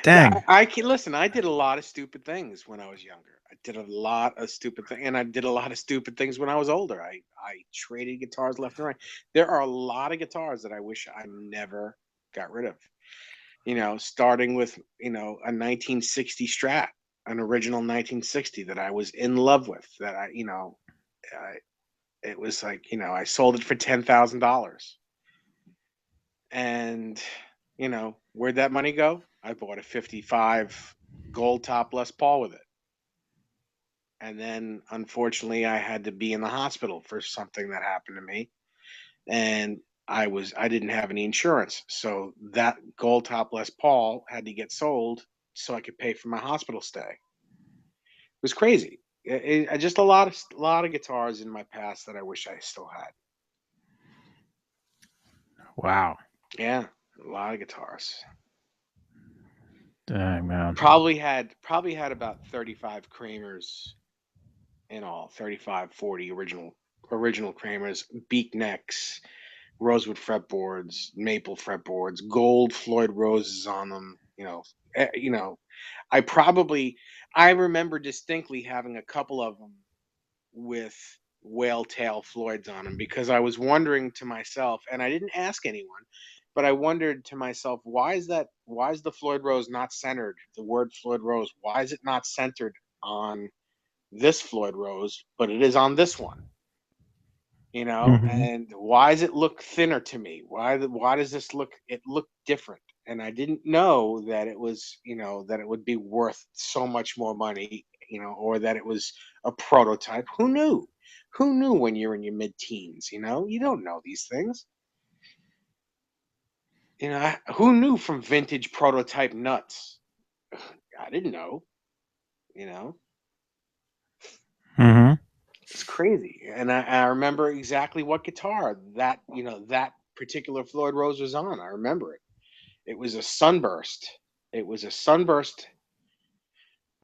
Speaker 1: dang.
Speaker 2: I can listen. I did a lot of stupid things when I was younger. I did a lot of stupid things, and I did a lot of stupid things when I was older. I traded guitars left and right. There are a lot of guitars that I wish I never got rid of. Starting with a 1960 Strat, an original 1960 that I was in love with. That I, it was like I sold it for $10,000, and where'd that money go? I bought a 55 gold top Les Paul with it. And then unfortunately I had to be in the hospital for something that happened to me. And I didn't have any insurance. So that gold top Les Paul had to get sold so I could pay for my hospital stay. It was crazy. Just a lot of guitars in my past that I wish I still had.
Speaker 1: Wow.
Speaker 2: Yeah, a lot of guitars.
Speaker 1: Dang, man.
Speaker 2: Probably had about 35 Kramers in all, 35, 40 original Kramers, beak necks, rosewood fretboards, maple fretboards, gold Floyd roses on them. I remember distinctly having a couple of them with whale tail Floyds on them because I was wondering to myself, and I didn't ask anyone, but I wondered to myself, why is the Floyd rose not centered? The word Floyd rose, why is it not centered on this Floyd rose, but it is on this one?
Speaker 1: Mhm.
Speaker 2: And why does it look thinner to me? Why does this look different? And I didn't know that it was, that it would be worth so much more money, or that it was a prototype. Who knew? Who knew when you're in your mid-teens? You don't know these things. Who knew from vintage prototype nuts? I didn't know. You know,
Speaker 1: Mhm.
Speaker 2: it's crazy. And I remember exactly what guitar that particular Floyd Rose was on. I remember it. It was a Sunburst. It was a Sunburst.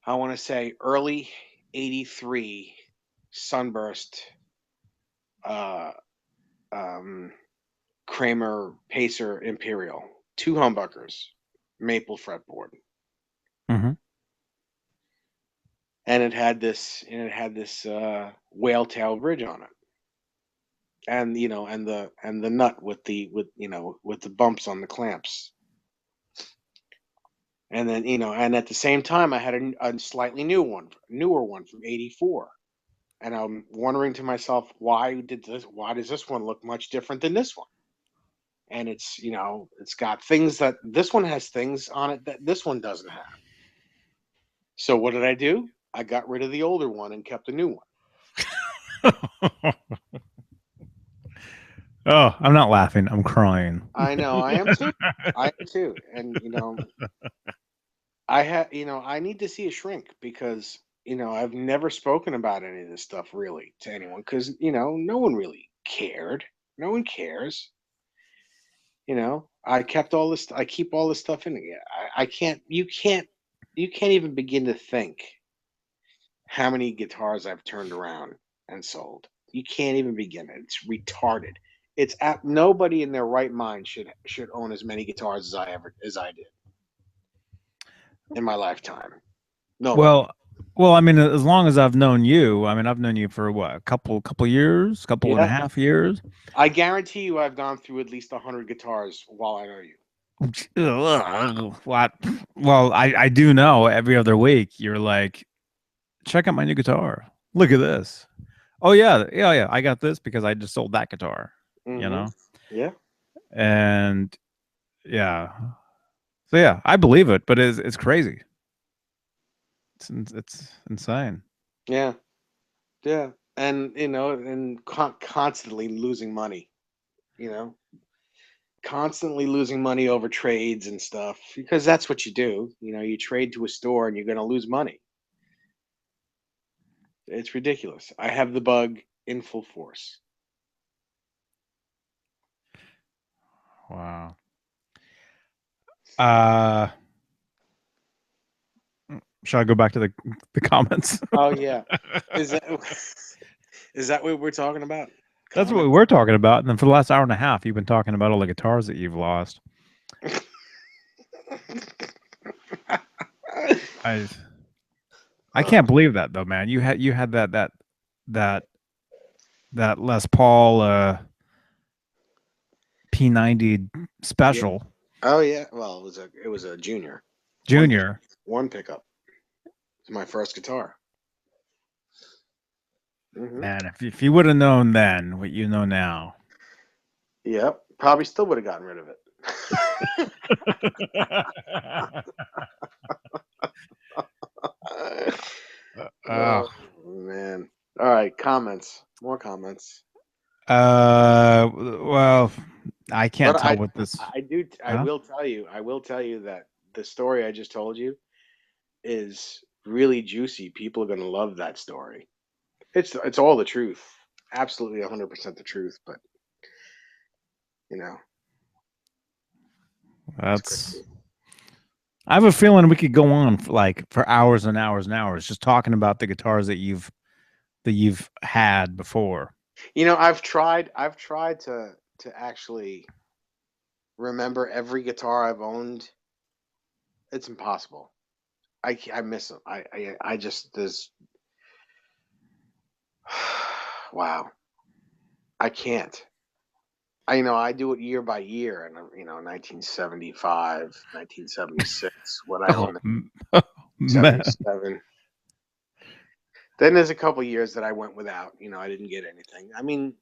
Speaker 2: I want to say early '83 Sunburst. Uh, um, Kramer Pacer Imperial, two humbuckers, maple fretboard,
Speaker 1: Mhm.
Speaker 2: and it had this whale tail bridge on it, and the nut with the bumps on the clamps, and then and at the same time I had a slightly newer one from '84. And I'm wondering to myself, why does this one look much different than this one? And it's got things that this one has things on it that this one doesn't have. So what did I do? I got rid of the older one and kept the new one.
Speaker 1: Oh, I'm not laughing. I'm crying.
Speaker 2: I know, I am too. I am too. And I need to see a shrink because I've never spoken about any of this stuff really to anyone because no one really cared. No one cares. I keep all this stuff in here. I can't. You can't even begin to think how many guitars I've turned around and sold. You can't even begin. It's retarded. Nobody in their right mind should own as many guitars as I did in my lifetime. Nobody.
Speaker 1: Well, well, I mean, as long as I've known you, I mean, I've known you for what, a couple years, couple and a
Speaker 2: Yeah,
Speaker 1: half years.
Speaker 2: I guarantee you, I've gone through at least 100 guitars while I know you.
Speaker 1: What? Well, I do know every other week you're like, check out my new guitar. Look at this. Oh yeah, yeah, yeah. I got this because I just sold that guitar. You
Speaker 2: Hmm.
Speaker 1: know,
Speaker 2: Yeah,
Speaker 1: and yeah. So yeah, I believe it, but it's crazy. It's insane.
Speaker 2: yeah, yeah, and constantly losing money. You know, constantly losing money over trades and stuff because that's what you do. You trade to a store and you're going to lose money. It's ridiculous. I have the bug in full force.
Speaker 1: Wow. Uh, shall I go back to the comments?
Speaker 2: Oh yeah, is that is that what we're talking about?
Speaker 1: That's what we
Speaker 2: Comments.
Speaker 1: were talking about. And then for the last hour and a half, you've been talking about all the guitars that you've lost. I I can't believe that though, man. You had that that Les Paul P90
Speaker 2: Yeah.
Speaker 1: special
Speaker 2: Oh yeah. Well, it was a junior one pick,
Speaker 1: junior.
Speaker 2: one pickup. It's my first guitar. Hmm.
Speaker 1: Man, if you would have known then what you know now.
Speaker 2: Yep. Probably still would have gotten rid of it.
Speaker 1: Oh.
Speaker 2: Oh man. All right. Comments. More comments.
Speaker 1: Well, I can't
Speaker 2: But
Speaker 1: tell
Speaker 2: I
Speaker 1: what this.
Speaker 2: I do I
Speaker 1: Huh?
Speaker 2: will tell you that the story I just told you is really juicy. People are going to love that story. It's all the truth. Absolutely 100% the truth, but you know, it's
Speaker 1: That's.
Speaker 2: crazy.
Speaker 1: I have a feeling we could go on for hours and hours and hours just talking about the guitars that you've had before.
Speaker 2: You know, I've tried to actually remember every guitar I've owned. It's impossible. I miss them. I just there's wow. I can't. I do it year by year, and 1975, 1976, what I
Speaker 1: Oh,
Speaker 2: own,
Speaker 1: oh man.
Speaker 2: 77. Then there's a couple years that I went without. I didn't get anything. I mean,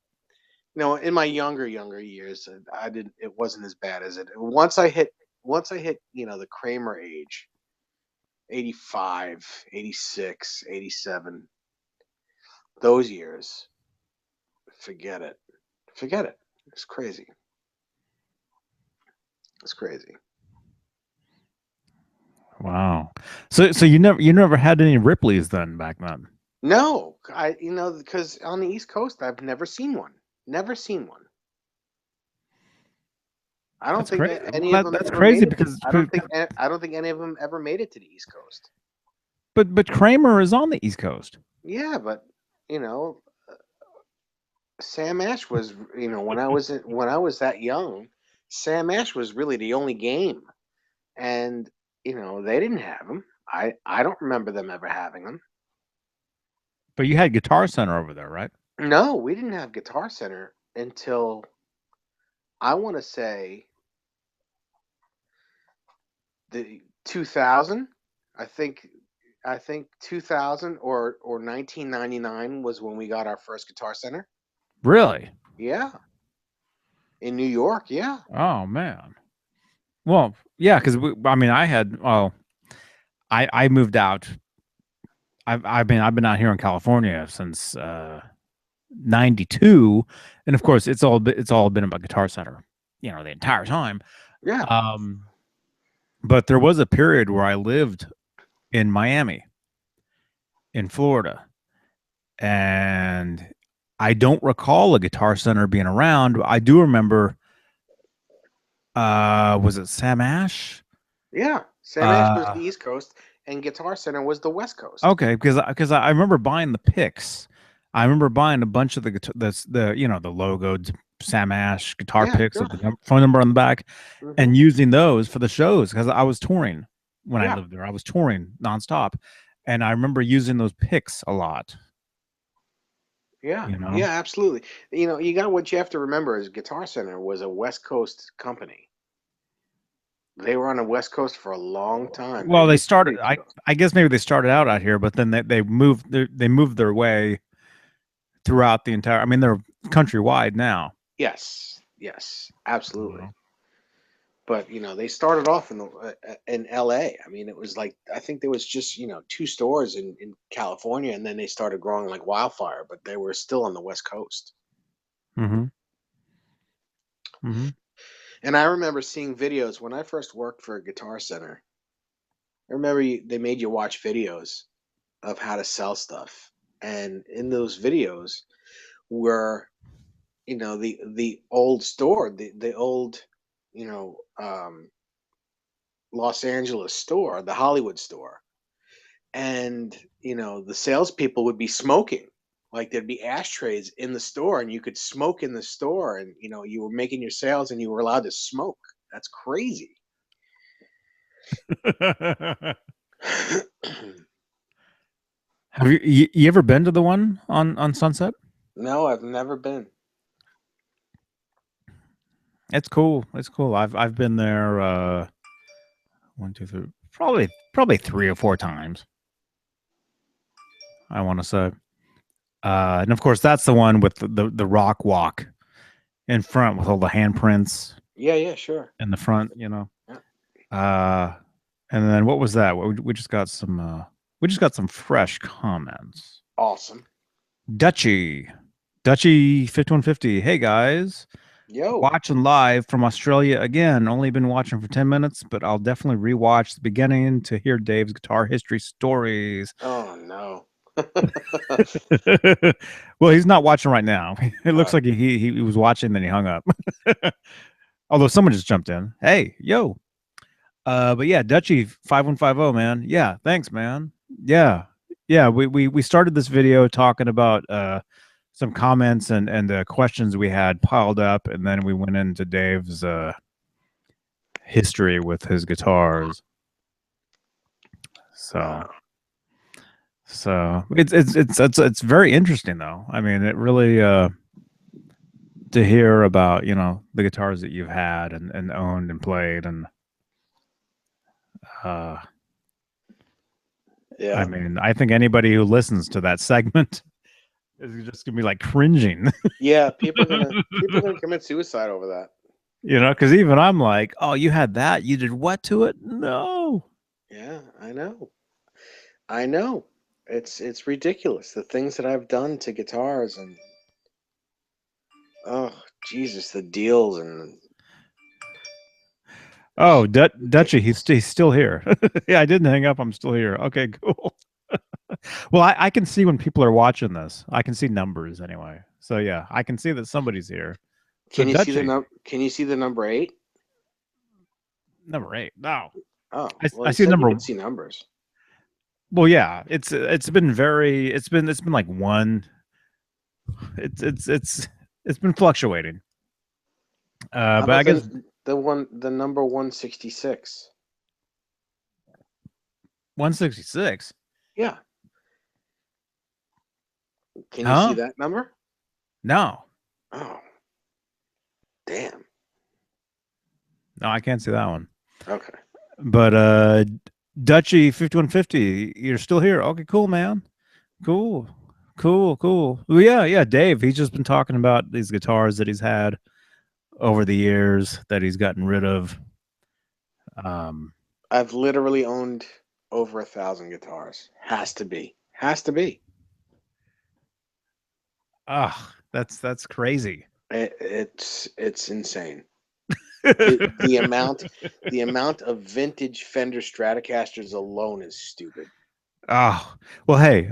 Speaker 2: in my younger years, I didn't. It wasn't as bad as it. Once I hit, the Kramer age, 85, 86, 87, those years, forget it. Forget it. It's crazy. It's crazy.
Speaker 1: Wow. So you never had any Ripleys then back then?
Speaker 2: No, because on the East Coast, I've never seen one. Never seen one. I don't
Speaker 1: That's
Speaker 2: think
Speaker 1: crazy.
Speaker 2: any
Speaker 1: Well,
Speaker 2: of them
Speaker 1: that's
Speaker 2: ever made
Speaker 1: crazy
Speaker 2: it.
Speaker 1: because
Speaker 2: I don't think any of them ever made it to the East Coast.
Speaker 1: but Kramer is on the East Coast.
Speaker 2: Yeah, but you know, Sam Ash was, when I was that young, Sam Ash was really the only game, and they didn't have him. I don't remember them ever having him.
Speaker 1: But you had Guitar Center over there, right?
Speaker 2: No, we didn't have Guitar Center until, I want to say, the 2000. I think 2000 or 1999 was when we got our first Guitar Center.
Speaker 1: Really?
Speaker 2: Yeah, in New York. Yeah.
Speaker 1: Oh man. Well, yeah, because I mean, I moved out. I've been out here in California since '92, and of course, it's all been about Guitar Center, the entire time.
Speaker 2: Yeah.
Speaker 1: Um, but there was a period where I lived in Miami, in Florida, and I don't recall a Guitar Center being around. I do remember. Was it Sam Ash?
Speaker 2: Yeah. Sam Ash was the
Speaker 1: Uh,
Speaker 2: East Coast, and Guitar Center was the West Coast.
Speaker 1: okay, because I remember buying the picks. I remember buying a bunch of the logoed Sam Ash guitar
Speaker 2: Yeah,
Speaker 1: picks
Speaker 2: sure.
Speaker 1: with the phone number on the back,
Speaker 2: Hmm.
Speaker 1: and using those for the shows because I was touring when I
Speaker 2: Yeah.
Speaker 1: lived there. I was touring nonstop, and I remember using those picks a lot.
Speaker 2: Yeah.
Speaker 1: You know.
Speaker 2: Yeah, absolutely. What you have to remember is Guitar Center was a West Coast company. They were on the West Coast for a long time. They
Speaker 1: Well, they
Speaker 2: didn't come to
Speaker 1: started.
Speaker 2: the East
Speaker 1: I
Speaker 2: Coast.
Speaker 1: I guess maybe they started out here, but then they moved their way throughout the entire. I mean, they're countrywide now.
Speaker 2: Yes. Yes.
Speaker 1: You
Speaker 2: Absolutely.
Speaker 1: know.
Speaker 2: But they started off in L.A. I mean, it was like, I think there was just two stores in California, and then they started growing like wildfire. But they were still on the West Coast.
Speaker 1: Mm-hmm. Mm-hmm.
Speaker 2: And I remember seeing videos when I first worked for a Guitar Center. I remember they made you watch videos of how to sell stuff, and in those videos were the old store, the old you know Los Angeles store, the Hollywood store. And the salespeople would be smoking. Like, there'd be ashtrays in the store, and you could smoke in the store, and you were making your sales, and you were allowed to smoke. That's crazy.
Speaker 1: Have you ever been to the one on Sunset?
Speaker 2: No, I've never been.
Speaker 1: It's cool. It's cool. I've been there one, two, three, probably 3 or 4 times. I want to say. And of course, that's the one with the rock walk in front with all the handprints
Speaker 2: Yeah, yeah, sure.
Speaker 1: in the front.
Speaker 2: Yeah.
Speaker 1: Uh, and then what was that? We just got some. We just got some fresh comments.
Speaker 2: Awesome.
Speaker 1: Dutchy 5150. Hey guys,
Speaker 2: Yo.
Speaker 1: watching live from Australia again. Only been watching for 10 minutes, but I'll definitely rewatch the beginning to hear Dave's guitar history stories.
Speaker 2: Oh no.
Speaker 1: Well, he's not watching right now. It looks
Speaker 2: Uh,
Speaker 1: like he was watching, then he hung up. Although someone just jumped in. Hey, yo. But yeah, Dutchy 5150, man. Yeah, thanks, man. Yeah. Yeah, we started this video talking about some comments and questions we had piled up, and then we went into Dave's history with his guitars. So it's very interesting though. I mean, it really to hear about, the guitars that you've had and owned and played and uh
Speaker 2: Yeah.
Speaker 1: I mean, I think anybody who listens to that segment is just gonna be like cringing.
Speaker 2: Yeah, people are gonna commit suicide over that.
Speaker 1: Because even I'm like, oh, you had that? You did what to it? No.
Speaker 2: Yeah, I know. I know. It's ridiculous. The things that I've done to guitars and oh Jesus, the deals and
Speaker 1: Oh, Dutchy,
Speaker 2: ridiculous.
Speaker 1: he's still here. Yeah, I didn't hang up. I'm still here. Okay, cool. Well, I can see when people are watching this. I can see numbers anyway. So yeah, I can see that somebody's here. So Dutchy,
Speaker 2: Can you see the number 8?
Speaker 1: number 8. No,
Speaker 2: Oh, well,
Speaker 1: I
Speaker 2: you
Speaker 1: see
Speaker 2: said you
Speaker 1: number.
Speaker 2: could see numbers.
Speaker 1: Well, yeah, it's been very it's been like one. It's been fluctuating.
Speaker 2: How
Speaker 1: But I
Speaker 2: about
Speaker 1: guess
Speaker 2: the number 166?
Speaker 1: 166.
Speaker 2: Yeah. Can you see
Speaker 1: Huh?
Speaker 2: that number?
Speaker 1: No,
Speaker 2: Oh, damn.
Speaker 1: no, I can't see that one.
Speaker 2: Okay.
Speaker 1: But Dutchy 5150, you're still here. Okay, cool, man. Cool. Cool. Well, yeah, Dave, he's just been talking about these guitars that he's had over the years that he's gotten rid of. Um,
Speaker 2: I've literally owned over 1,000 guitars. Has to be. Has to be.
Speaker 1: that's crazy.
Speaker 2: It's insane. The amount of vintage Fender Stratocasters alone is stupid.
Speaker 1: Oh, well, hey,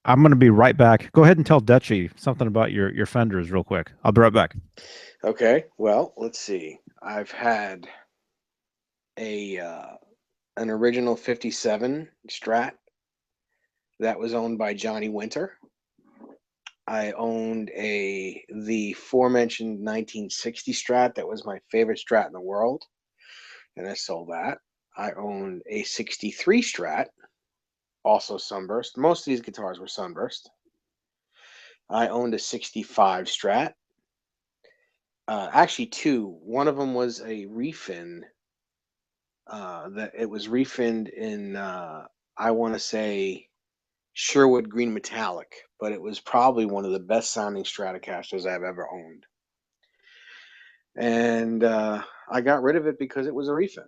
Speaker 1: I'm gonna be right back. Go ahead and tell Dutchy something about your Fenders real quick. I'll be right back.
Speaker 2: Okay, well, let's see. I've had a an original 57 Strat that was owned by Johnny Winter. I owned the aforementioned 1960 Strat that was my favorite Strat in the world, and I sold that. I owned a 63 Strat, also sunburst. Most of these guitars were sunburst. I owned a 65 Strat. Actually, two. One of them was a refin. That it was refinned in, I want to say Sherwood Green Metallic, but it was probably one of the best sounding Stratocasters I've ever owned. And I got rid of it because it was a refin.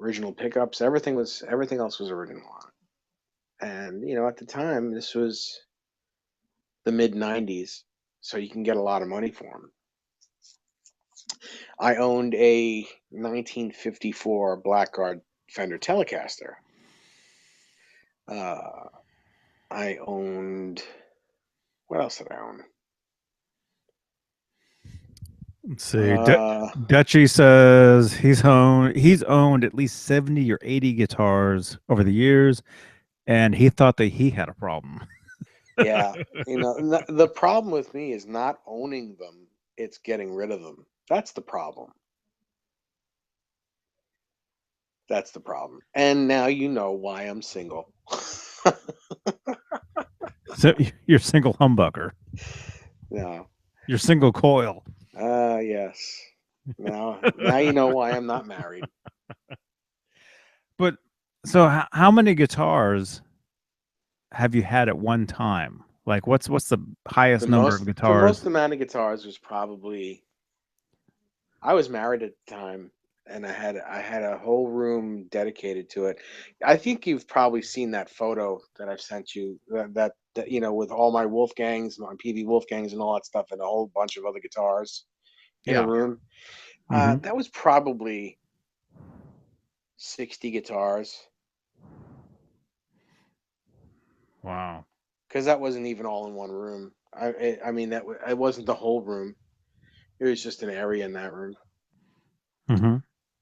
Speaker 2: Original pickups, everything else was original on it. And at the time, this was the mid '90s, so you can get a lot of money for them. I owned a 1954 Blackguard Fender Telecaster. I owned, what else did I own?
Speaker 1: Let's see.
Speaker 2: Uh,
Speaker 1: Dutchy says he's owned at least 70 or 80 guitars over the years, and he thought that he had a problem.
Speaker 2: yeah, the problem with me is not owning them, it's getting rid of them. That's the problem. That's the problem. And now you know why I'm single.
Speaker 1: So you're single humbucker.
Speaker 2: No.
Speaker 1: You're single coil.
Speaker 2: Yes. Now you know why I'm not married.
Speaker 1: But so how many guitars have you had at one time? Like what's the highest number of
Speaker 2: The most
Speaker 1: guitars?
Speaker 2: amount of guitars was probably, I was married at the time, and I had a whole room dedicated to it. I think you've probably seen that photo that I've sent you, that with all my Wolfgangs, my PV Wolfgangs and all that stuff, and a whole bunch of other guitars in a
Speaker 1: Yeah.
Speaker 2: room.
Speaker 1: Mm-hmm.
Speaker 2: That was probably 60 guitars,
Speaker 1: Wow.
Speaker 2: because that wasn't even all in one room. I mean, it wasn't the whole room. It was just an area in that room.
Speaker 1: Mm-hmm.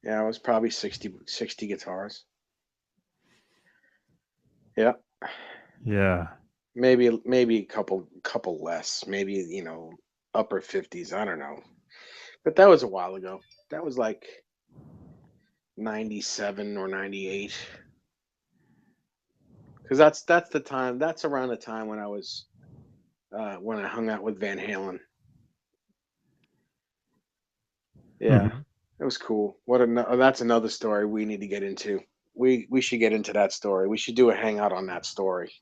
Speaker 2: Yeah, it was probably 60 guitars. Yeah.
Speaker 1: Yeah.
Speaker 2: Maybe a couple less. Maybe, upper 50s. I don't know. But that was a while ago. That was like 97 or 98. Because that's the time. That's around the time when when I hung out with Van Halen. Yeah,
Speaker 1: Mm-hmm.
Speaker 2: it was cool. That's another story we need to get into. We should get into that story. We should do a hangout on that story.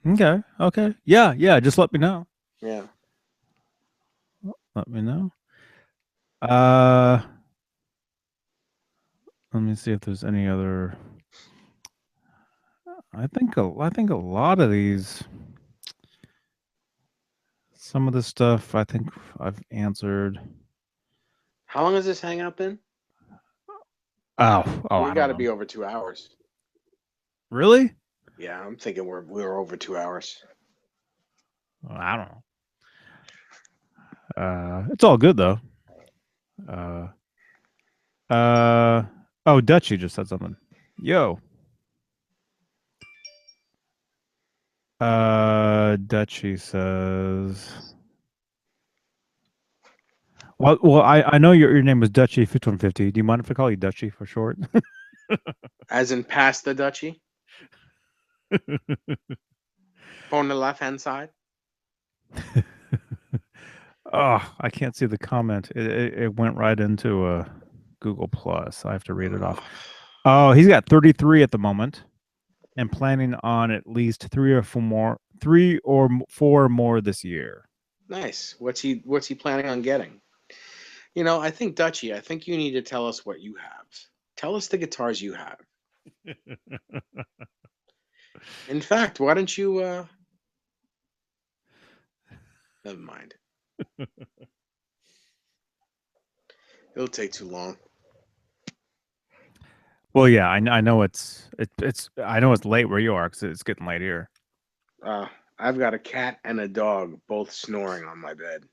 Speaker 1: Okay. Okay. Yeah. Yeah. Just let me know.
Speaker 2: Yeah.
Speaker 1: Let me know. Uh, let me see if there's any other. I think a lot of these. Some of the stuff I think I've answered.
Speaker 2: How long has this hangout been?
Speaker 1: Oh,
Speaker 2: We
Speaker 1: I
Speaker 2: got
Speaker 1: don't
Speaker 2: to
Speaker 1: know.
Speaker 2: be over 2 hours.
Speaker 1: Really?
Speaker 2: Yeah, I'm thinking we're over 2 hours.
Speaker 1: I don't know. It's all good though. Uh, oh, Dutchy just said something. Yo, Dutchy says. Well, I know your name was Dutchy 5150. Do you mind if I call you Dutchy for short?
Speaker 2: As in past the duchy on the left hand side.
Speaker 1: Oh, I can't see the comment. It went right into Google Plus. I have to read it off.
Speaker 2: Ugh.
Speaker 1: Oh, he's got 33 at the moment, and planning on at least three or four more this year.
Speaker 2: Nice. What's he planning on getting? I think Dutchy, I think you need to tell us what you have. Tell us the guitars you have. In fact, why don't you never mind. It'll take too long.
Speaker 1: Well, yeah, I know it's I know it's late where you are because it's getting late here.
Speaker 2: Uh I've got a cat and a dog both snoring on my bed.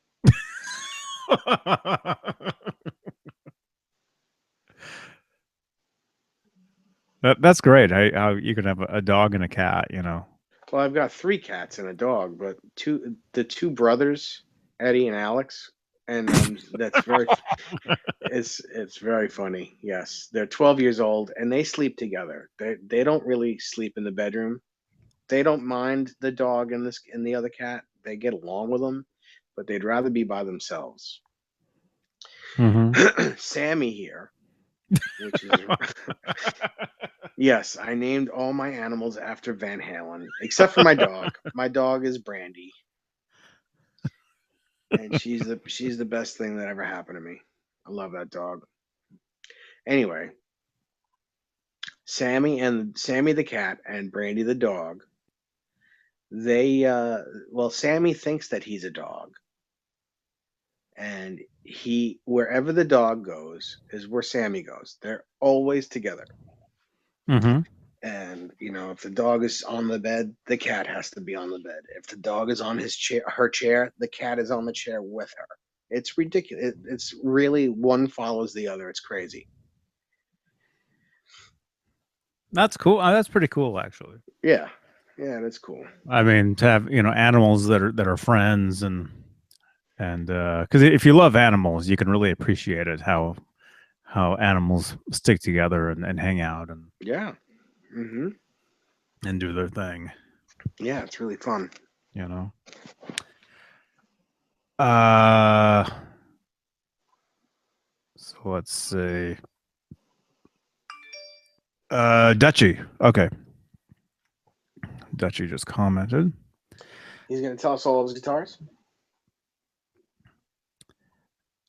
Speaker 1: That's great. How you can have a dog and a cat, you know.
Speaker 2: Well, I've got three cats and a dog, but the two brothers, Eddie and Alex, and that's very it's very funny. Yes, they're 12 years old and they sleep together. They don't really sleep in the bedroom. They don't mind the dog and the other cat. They get along with them, but they'd rather be by themselves.
Speaker 1: Mm-hmm.
Speaker 2: Sammy here, which is yes, I named all my animals after Van Halen, except for my dog. My dog is Brandy, and she's the best thing that ever happened to me. I love that dog. Anyway, Sammy the cat and Brandy the dog. Sammy thinks that he's a dog, and he wherever the dog goes is where Sammy goes. They're always together.
Speaker 1: Mm-hmm.
Speaker 2: And if the dog is on the bed, the cat has to be on the bed. If the dog is on her chair, the cat is on the chair with her. It's ridiculous. It's really one follows the other. It's crazy.
Speaker 1: That's cool. That's pretty cool, actually.
Speaker 2: Yeah, yeah, that's cool.
Speaker 1: I mean, to have animals that are friends and because if you love animals, you can really appreciate it how animals stick together and hang out
Speaker 2: Yeah.
Speaker 1: and do their thing.
Speaker 2: Yeah, it's really fun.
Speaker 1: You know. Uh, so let's see. Dutchy. Okay. Dutchy just commented.
Speaker 2: He's gonna tell us all of his guitars.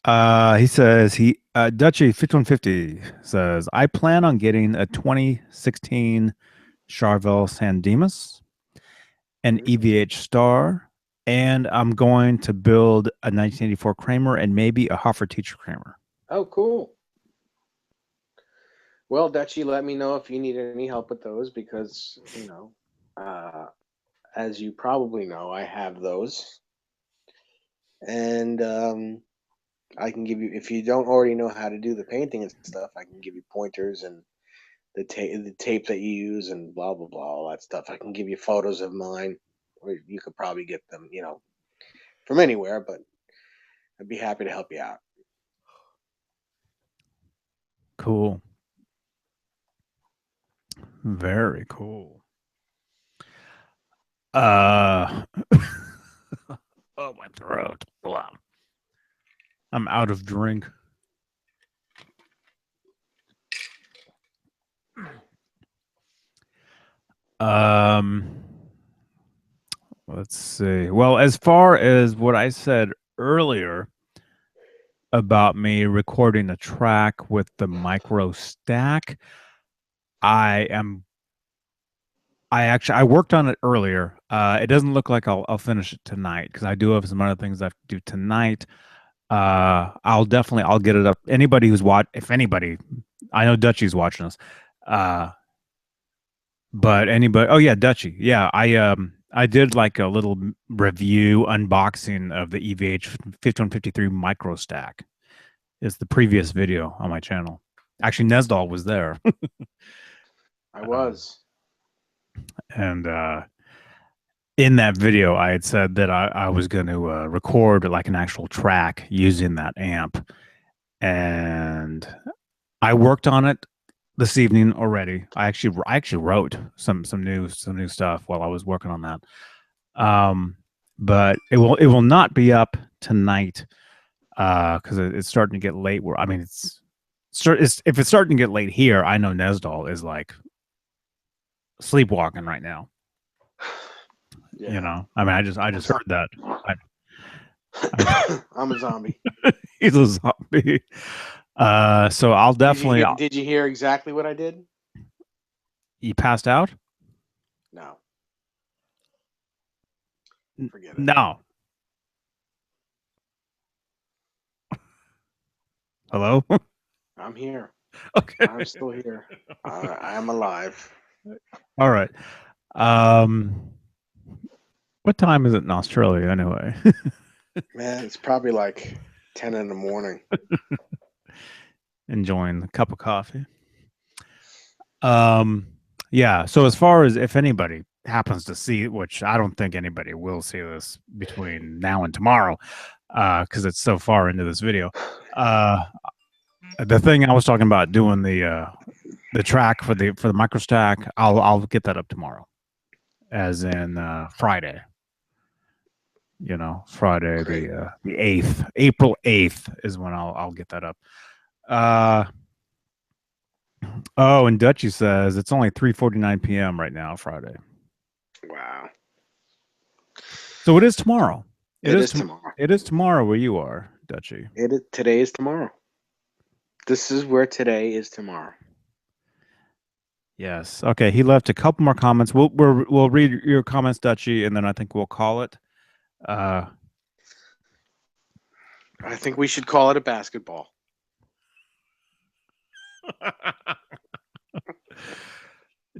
Speaker 1: He says Dutchy 5150 says I plan on getting a 2016 Charvel San Dimas, an EVH Star, and I'm going to build a 1984 Kramer and maybe a Hoffer Teacher Kramer.
Speaker 2: Oh, cool. Well, Dutchy, let me know if you need any help with those because uh, as you probably know, I have those, and I can give you, if you don't already know how to do the painting and stuff, I can give you pointers and the tape that you use and blah blah blah, all that stuff. I can give you photos of mine, or you could probably get them, from anywhere. But I'd be happy to help you out.
Speaker 1: Cool. Very cool. Oh, my throat. Wow. I'm out of drink. Let's see. Well, as far as what I said earlier about me recording a track with the micro stack, I worked on it earlier. It doesn't look like I'll finish it tonight because I do have some other things I have to do tonight. I'll get it up. Anybody who's if anybody, I know Dutchy's watching us. But anybody, oh yeah, Dutchy. Yeah, I did like a little review unboxing of the EVH 5153 micro stack. It's the previous video on my channel. Actually, Nesdal was there.
Speaker 2: I was.
Speaker 1: And in that video, I had said that I was going to record like an actual track using that amp. And I worked on it this evening already. I actually wrote some new stuff while I was working on that. But it will not be up tonight because it's starting to get late. Where I mean, if it's starting to get late here, I know Nesdal is like sleepwalking right now.
Speaker 2: Yeah.
Speaker 1: I mean, I just heard that.
Speaker 2: I'm a zombie.
Speaker 1: He's a zombie. So I'll definitely.
Speaker 2: Did you hear exactly what I did?
Speaker 1: You passed out?
Speaker 2: No. Forget it.
Speaker 1: No. Hello?
Speaker 2: I'm here.
Speaker 1: Okay.
Speaker 2: I'm still here. I am alive.
Speaker 1: All right. What time is it in Australia anyway?
Speaker 2: Man, it's probably like 10 in the morning.
Speaker 1: Enjoying a cup of coffee. Yeah. So as far as if anybody happens to see, which I don't think anybody will see this between now and tomorrow, because it's so far into this video. The thing I was talking about doing the track for the micro stack, I'll get that up tomorrow, as in Friday. Friday the 8th, April 8th is when I'll get that up. Oh, and Dutchy says it's only 3:49 p.m. right now, Friday.
Speaker 2: Wow.
Speaker 1: So it is tomorrow.
Speaker 2: It is tomorrow.
Speaker 1: It is tomorrow where you are, Dutchy.
Speaker 2: Today is tomorrow. This is where today is tomorrow.
Speaker 1: Yes. Okay. He left a couple more comments. We'll read your comments, Dutchy, and then I think we'll call it.
Speaker 2: I think we should call it a basketball.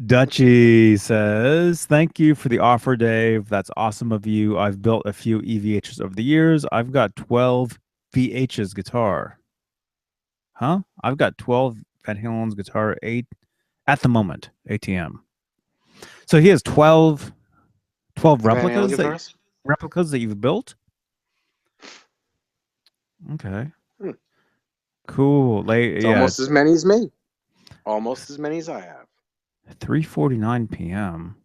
Speaker 1: Dutchy says, "Thank you for the offer, Dave. That's awesome of you. I've built a few EVHs over the years. I've got 12 VHs guitar. Huh? I've got 12 Van Halen's guitar 8 at the moment, ATM. So he has 12 replicas that you've built? Okay. Cool.
Speaker 2: It's almost as many as me. Almost as many as I have.
Speaker 1: 3:49 p.m.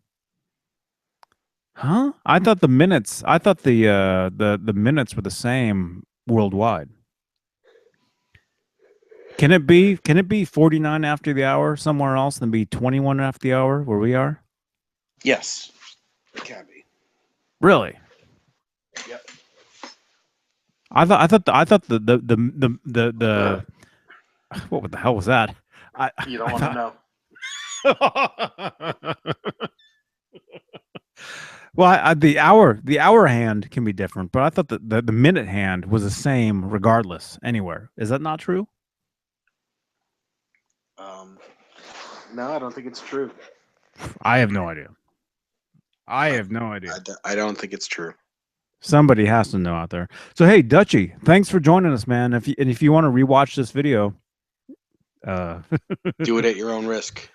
Speaker 1: Huh? I thought the minutes the minutes were the same worldwide. Can it be 49 after the hour somewhere else and be 21 after the hour where we are?
Speaker 2: Yes. It can be.
Speaker 1: Really?
Speaker 2: Yep.
Speaker 1: I thought the what the hell was that?
Speaker 2: You don't want to know.
Speaker 1: Well, the hour hand can be different, but I thought that the minute hand was the same regardless anywhere. Is that not true?
Speaker 2: No, I don't think it's true.
Speaker 1: I have no idea. I have no idea.
Speaker 2: I don't think it's true.
Speaker 1: Somebody has to know out there. So hey, Dutchy, thanks for joining us, man. If you want to rewatch this video,
Speaker 2: Do it at your own risk.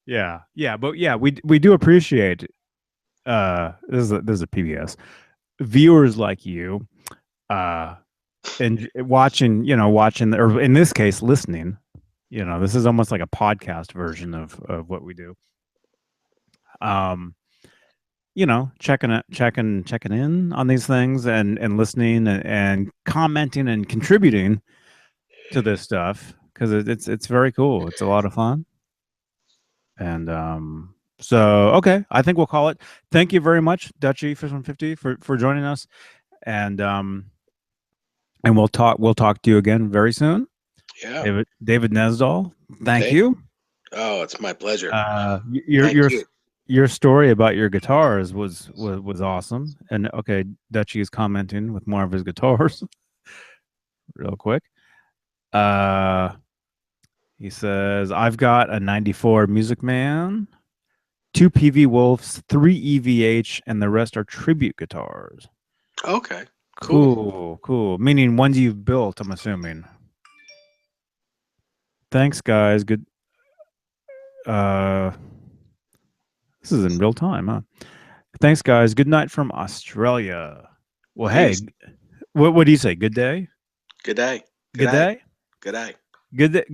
Speaker 1: yeah. But yeah, we do appreciate this is a PBS viewers like you and watching or in this case listening. This is almost like a podcast version of what we do. Um, checking in on these things and listening and commenting and contributing to this stuff because it's very cool. It's a lot of fun. And so okay, I think we'll call it. Thank you very much, Dutchy Fish 150 for joining us. And we'll talk to you again very soon.
Speaker 2: Yeah.
Speaker 1: David Nesdall, thank you.
Speaker 2: Oh, it's my pleasure.
Speaker 1: Your
Speaker 2: Thank you.
Speaker 1: your story about your guitars was awesome. And okay, Dutchy is commenting with more of his guitars real quick. He says, I've got a 94 Music Man, 2 PV Wolves, 3 EVH, and the rest are tribute guitars.
Speaker 2: Okay.
Speaker 1: Cool. Meaning ones you've built, I'm assuming. Thanks, guys. Good. This is in real time, huh? Thanks, guys. Good night from Australia. Well,
Speaker 2: Peace.
Speaker 1: hey, what do you say? Good day?
Speaker 2: Good day.
Speaker 1: Good day?
Speaker 2: Good day.
Speaker 1: Good day.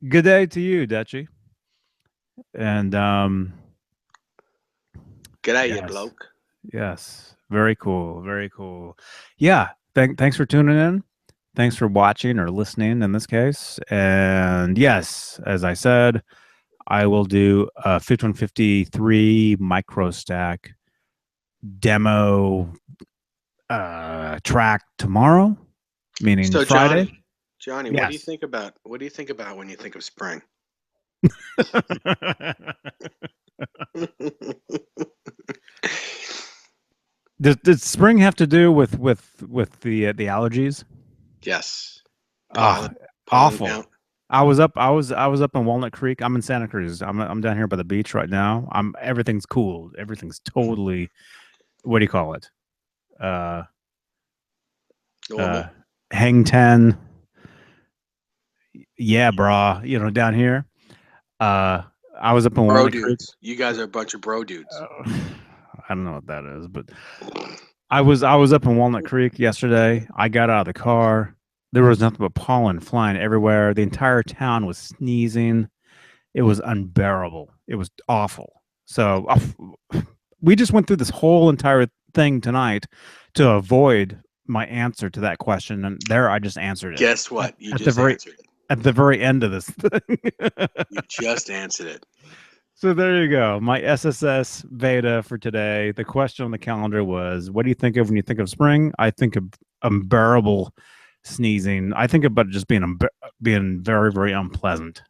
Speaker 1: Good day to you, Dutchy. And
Speaker 2: good day,
Speaker 1: yes.
Speaker 2: you bloke.
Speaker 1: Yes. Very cool. Very cool. Yeah. Thanks for tuning in. Thanks for watching or listening in this case. And yes, as I said, I will do a 5153 micro stack demo track tomorrow, meaning
Speaker 2: So
Speaker 1: Friday.
Speaker 2: Johnny,
Speaker 1: Yes.
Speaker 2: what do you think about when you think of spring?
Speaker 1: Does spring have to do with the allergies?
Speaker 2: Yes.
Speaker 1: Pollen awful. Count. I was up in Walnut Creek. I'm in Santa Cruz. I'm down here by the beach right now. Everything's cool. Everything's totally, what do you call it?
Speaker 2: Normal.
Speaker 1: Hang 10. Yeah, brah. Down here. I was up in Walnut Creek.
Speaker 2: You guys are a bunch of bro dudes.
Speaker 1: I don't know what that is, but I was up in Walnut Creek yesterday. I got out of the car. There was nothing but pollen flying everywhere. The entire town was sneezing. It was unbearable. It was awful. So we just went through this whole entire thing tonight to avoid my answer to that question, and there I just answered it.
Speaker 2: Guess what? You just answered it.
Speaker 1: At the very end of this thing.
Speaker 2: You just answered it.
Speaker 1: So there you go. My SSS VEDA for today. The question on the calendar was, what do you think of when you think of spring? I think of unbearable sneezing. I think about it just being very, very unpleasant.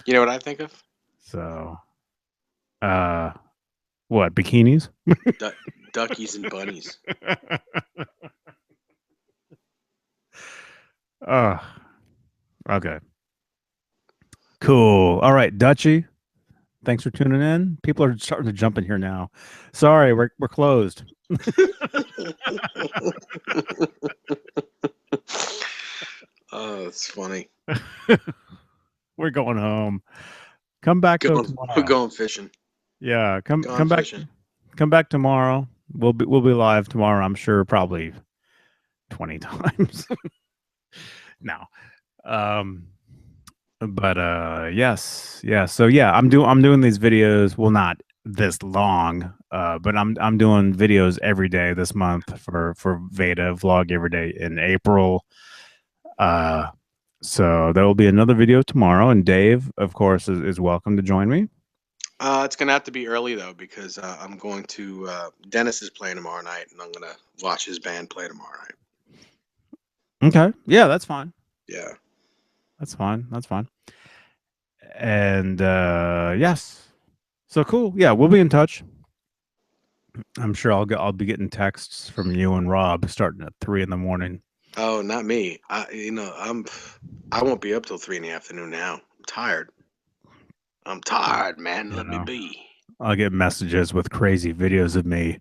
Speaker 2: You know what I think of?
Speaker 1: So, what, bikinis?
Speaker 2: Duckies and bunnies.
Speaker 1: Okay. Cool. All right, Dutchy. Thanks for tuning in. People are starting to jump in here now. Sorry, we're closed.
Speaker 2: Oh, that's funny.
Speaker 1: We're going home. Come back tomorrow.
Speaker 2: We're going fishing.
Speaker 1: Yeah, come back. Fishing. Come back tomorrow. We'll be live tomorrow. I'm sure, probably 20 times. No. But yes. So yeah, I'm doing these videos. Well, not this long, but I'm doing videos every day this month for VEDA vlog every day in April. So there will be another video tomorrow, and Dave, of course, is welcome to join me.
Speaker 2: It's gonna have to be early though, because I'm going to Dennis is playing tomorrow night, and I'm gonna watch his band play tomorrow night.
Speaker 1: Okay, yeah, that's fine.
Speaker 2: Yeah,
Speaker 1: that's fine. And yes, so cool. Yeah, we'll be in touch. I'm sure I'll be getting texts from you and Rob starting at 3 a.m.
Speaker 2: Oh, not me. I won't be up till 3 p.m. now. I'm tired, man. Let me be.
Speaker 1: I'll get messages with crazy videos of me,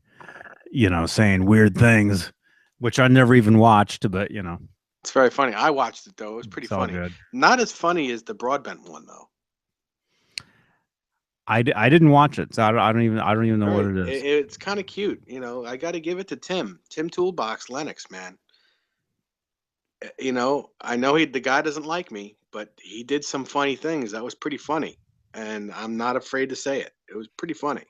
Speaker 1: you know, saying weird things, which I never even watched, but you know,
Speaker 2: It's very funny. I watched it though. It was pretty
Speaker 1: it's all
Speaker 2: funny.
Speaker 1: good.
Speaker 2: Not as funny as the Broadbent one though.
Speaker 1: I didn't watch it, so I don't even know what
Speaker 2: Right.
Speaker 1: it is.
Speaker 2: It's kind of cute. You know, I got to give it to Tim. Tim Toolbox Lennox, man. You know, I know the guy doesn't like me, but he did some funny things. That was pretty funny. And I'm not afraid to say it. It was pretty funny.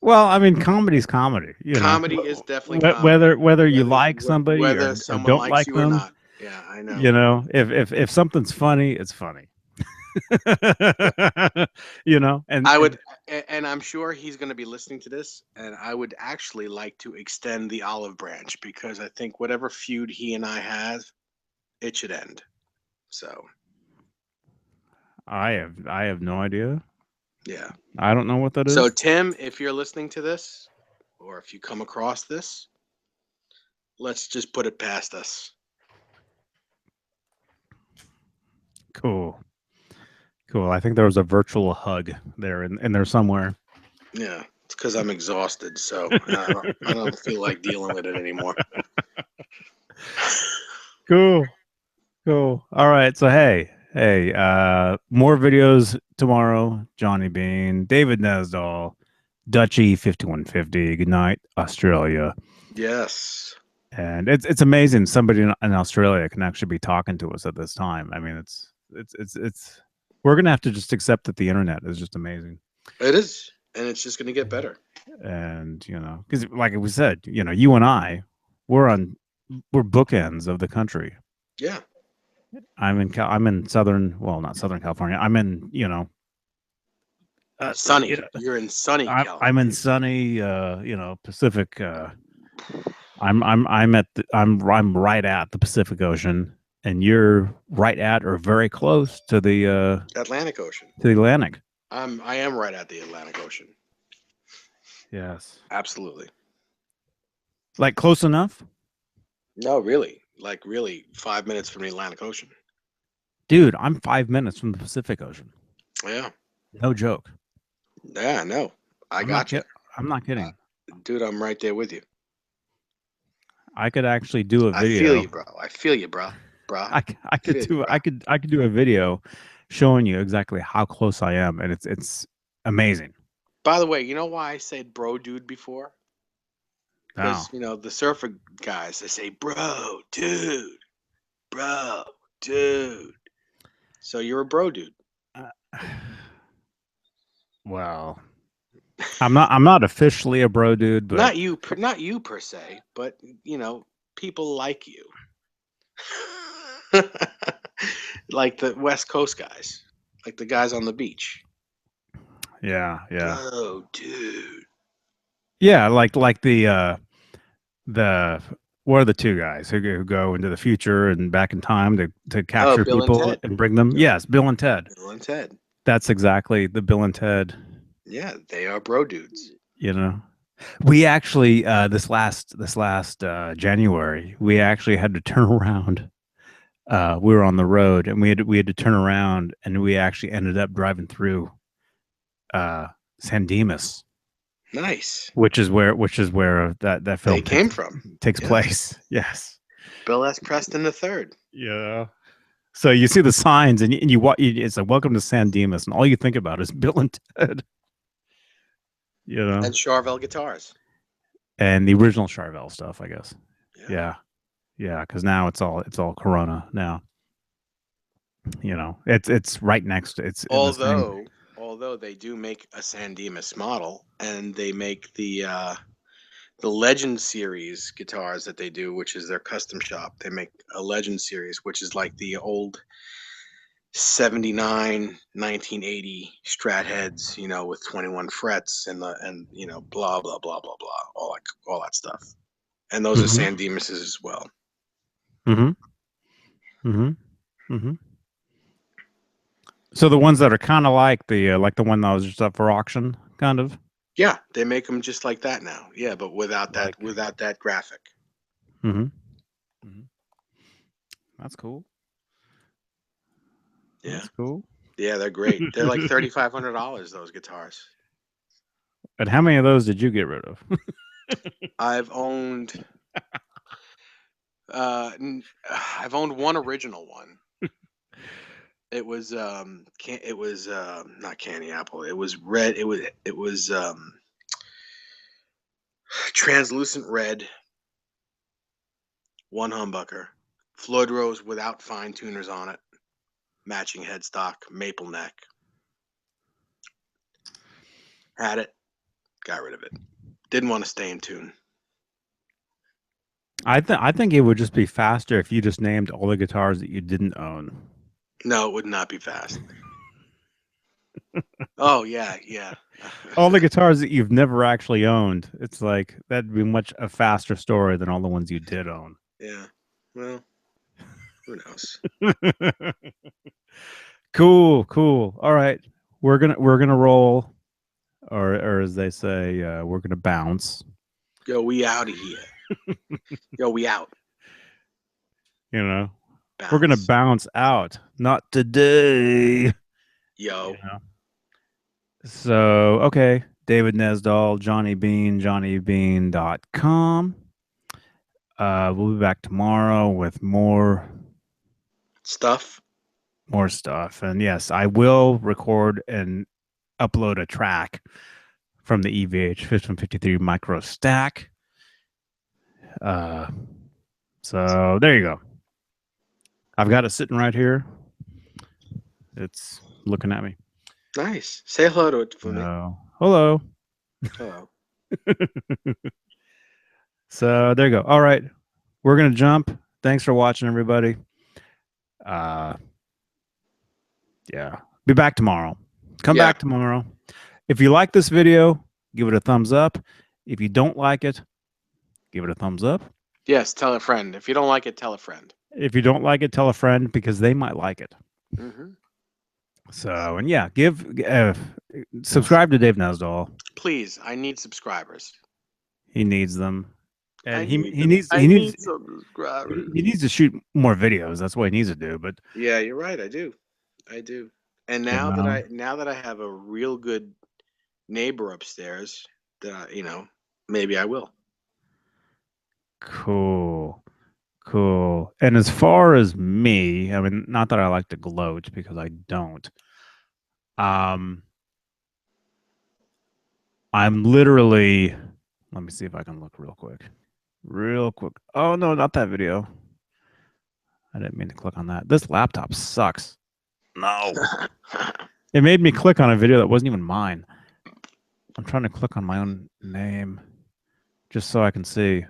Speaker 1: Well, I mean, comedy's comedy, you know.
Speaker 2: Comedy is definitely comedy.
Speaker 1: Whether you like somebody
Speaker 2: Whether
Speaker 1: or
Speaker 2: someone
Speaker 1: don't
Speaker 2: likes
Speaker 1: like
Speaker 2: you or
Speaker 1: them,
Speaker 2: not. Yeah, I know.
Speaker 1: you know, if something's funny, it's funny. You know,
Speaker 2: I would, and I'm sure he's going to be listening to this, and I would actually like to extend the olive branch because I think whatever feud he and I have, it should end. So,
Speaker 1: I have no idea.
Speaker 2: yeah.
Speaker 1: I don't know what that
Speaker 2: So,
Speaker 1: is.
Speaker 2: Tim, if you're listening to this, or if you come across this, let's just put it past us.
Speaker 1: Cool. Cool. I think there was a virtual hug there in there somewhere.
Speaker 2: Yeah, it's because I'm exhausted, so I don't feel like dealing with it anymore.
Speaker 1: Cool. Cool. All right. So hey, more videos tomorrow. Johnny Bean, David Nesdall, Dutchy 5150. Good night, Australia.
Speaker 2: Yes.
Speaker 1: And it's amazing somebody in Australia can actually be talking to us at this time. I mean, it's we're gonna have to just accept that the internet is just amazing.
Speaker 2: It is, and it's just going to get better.
Speaker 1: And you know, because like we said, you know, you and I, we're bookends of the country.
Speaker 2: Yeah.
Speaker 1: I'm in southern, well, not Southern California. I'm in, you know,
Speaker 2: Sunny. You're in sunny California.
Speaker 1: I'm in sunny, you know, Pacific. I'm right at the Pacific Ocean, and you're right at or very close to the
Speaker 2: Atlantic Ocean.
Speaker 1: To the Atlantic.
Speaker 2: I am right at the Atlantic Ocean.
Speaker 1: Yes.
Speaker 2: Absolutely.
Speaker 1: Like close enough?
Speaker 2: No, really. Like really 5 minutes from the Atlantic Ocean.
Speaker 1: Dude, I'm 5 minutes from the Pacific Ocean.
Speaker 2: Yeah.
Speaker 1: No joke.
Speaker 2: Yeah, I know. I got you.
Speaker 1: I'm not kidding.
Speaker 2: Dude, I'm right there with you.
Speaker 1: I could actually do a video.
Speaker 2: I feel you, bro. I feel you, bro.
Speaker 1: I could do a video showing you exactly how close I am, and it's amazing.
Speaker 2: By the way, you know why I said bro dude before? Because
Speaker 1: No.
Speaker 2: you know the surfer guys, they say bro dude, so you're a bro dude.
Speaker 1: Well, I'm not officially a bro dude, but
Speaker 2: not you per se, but you know people like you. Like the West Coast guys, like the guys on the beach.
Speaker 1: Yeah.
Speaker 2: Oh, dude.
Speaker 1: Yeah, like the what are the two guys who go into the future and back in time to capture people and bring them? Yes, Bill and Ted.
Speaker 2: Bill and Ted.
Speaker 1: That's exactly the Bill and Ted.
Speaker 2: Yeah, they are bro dudes.
Speaker 1: You know, we actually this last January we actually had to turn around. We were on the road and we had to turn around and we actually ended up driving through San Dimas.
Speaker 2: Nice.
Speaker 1: Which is where that film
Speaker 2: came from.
Speaker 1: Takes place. Yes.
Speaker 2: Bill S. Preston III.
Speaker 1: Yeah. So you see the signs and you it's like welcome to San Dimas, and all you think about is Bill and Ted. You know.
Speaker 2: And Charvel guitars.
Speaker 1: And the original Charvel stuff, I guess. Yeah. Because now it's all Corona now. You know, it's right next to it's.
Speaker 2: Although they do make a San Dimas model, and they make the Legend series guitars that they do, which is their custom shop. They make a Legend series, which is like the old 79 1980 Strat heads, you know, with 21 frets and you know, blah blah blah blah blah, all that stuff. And those are San Dimas's as well.
Speaker 1: So the ones that are kind of like the one that was just up for auction, kind of.
Speaker 2: Yeah, they make them just like that now. Yeah, but without that graphic.
Speaker 1: That's cool.
Speaker 2: Yeah.
Speaker 1: That's cool.
Speaker 2: Yeah, they're great. They're like $3,500, those guitars.
Speaker 1: And how many of those did you get rid of?
Speaker 2: I've owned one original one. It was not candy apple. It was red. It was translucent red. One humbucker, Floyd Rose without fine tuners on it, matching headstock, maple neck. Had it, got rid of it. Didn't want to stay in tune.
Speaker 1: I think it would just be faster if you just named all the guitars that you didn't own.
Speaker 2: No, it would not be fast. Oh yeah.
Speaker 1: All the guitars that you've never actually owned. It's like that'd be much a faster story than all the ones you did own.
Speaker 2: Yeah. Well, who knows?
Speaker 1: Cool. All right, we're gonna roll, or as they say, we're gonna bounce.
Speaker 2: Yo, we out of here. Yo, we out.
Speaker 1: You know,
Speaker 2: bounce.
Speaker 1: We're gonna bounce out. Not today.
Speaker 2: Yo.
Speaker 1: You know? So okay, David Nesdahl, Johnny Bean, JOHNNYBEANE.com. We'll be back tomorrow with more
Speaker 2: stuff.
Speaker 1: And yes, I will record and upload a track from the EVH 1553 micro stack. So there you go. I've got it sitting right here. It's looking at me.
Speaker 2: Nice. Say hello to it for me.
Speaker 1: Hello.
Speaker 2: Hello.
Speaker 1: So there you go. All right, we're gonna jump. Thanks for watching, everybody. Yeah, be back tomorrow. Come back tomorrow. If you like this video, give it a thumbs up. If you don't like it, give it a thumbs up.
Speaker 2: Yes, tell a friend. If you don't like it, tell a friend.
Speaker 1: If you don't like it, tell a friend because they might like it.
Speaker 2: Mm-hmm.
Speaker 1: So, and yeah, subscribe to Dave Nesdahl.
Speaker 2: Please, I need subscribers.
Speaker 1: He needs them. And he
Speaker 2: needs some subscribers.
Speaker 1: He needs to shoot more videos. That's what he needs to do. But
Speaker 2: yeah, you're right. I do. And now that I have a real good neighbor upstairs, that maybe I will.
Speaker 1: Cool. And as far as me, I mean, not that I like to gloat because I don't. I'm literally. Let me see if I can look real quick. Oh no, not that video. I didn't mean to click on that. This laptop sucks. No. It made me click on a video that wasn't even mine. I'm trying to click on my own name just so I can see.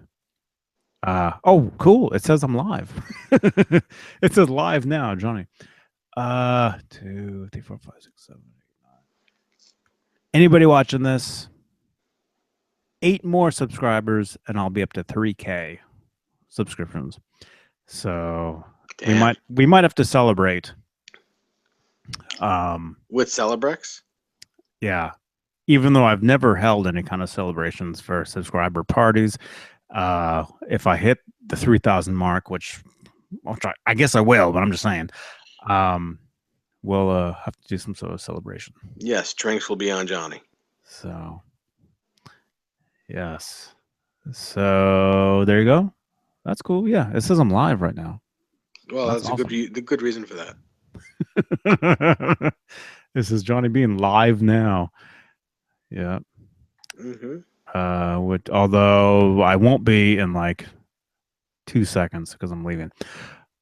Speaker 1: Oh, cool. It says I'm live. It says live now, Johnny. 2, 3, 4, 5, 6, 7, 8, 9. Anybody watching this? 8 more subscribers, and I'll be up to 3K subscriptions. So we might have to celebrate.
Speaker 2: With Celebrex?
Speaker 1: Yeah. Even though I've never held any kind of celebrations for subscriber parties, if I hit the 3,000 mark, which I'll try, I guess I will, but I'm just saying, we'll have to do some sort of celebration.
Speaker 2: Yes, drinks will be on Johnny.
Speaker 1: So, yes. So there you go. That's cool. Yeah, it says I'm live right now.
Speaker 2: Well, that's awesome. a good reason for that.
Speaker 1: This is Johnny Bean live now. Yeah.
Speaker 2: Mm-hmm.
Speaker 1: Although I won't be in like 2 seconds because I'm leaving.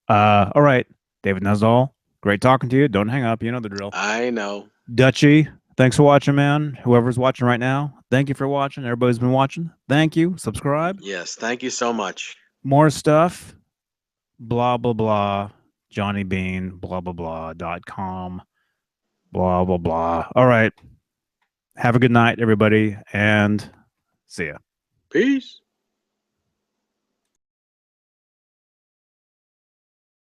Speaker 1: All right, David Nesdahl, great talking to you. Don't hang up. You know the drill.
Speaker 2: I know.
Speaker 1: Dutchy, thanks for watching, man. Whoever's watching right now, thank you for watching. Everybody's been watching. Thank you. Subscribe.
Speaker 2: Yes, thank you so much.
Speaker 1: More stuff. Blah blah blah. Johnny Bean. Blah blah blah.com. Blah blah blah. All right. Have a good night, everybody, and see ya.
Speaker 2: Peace.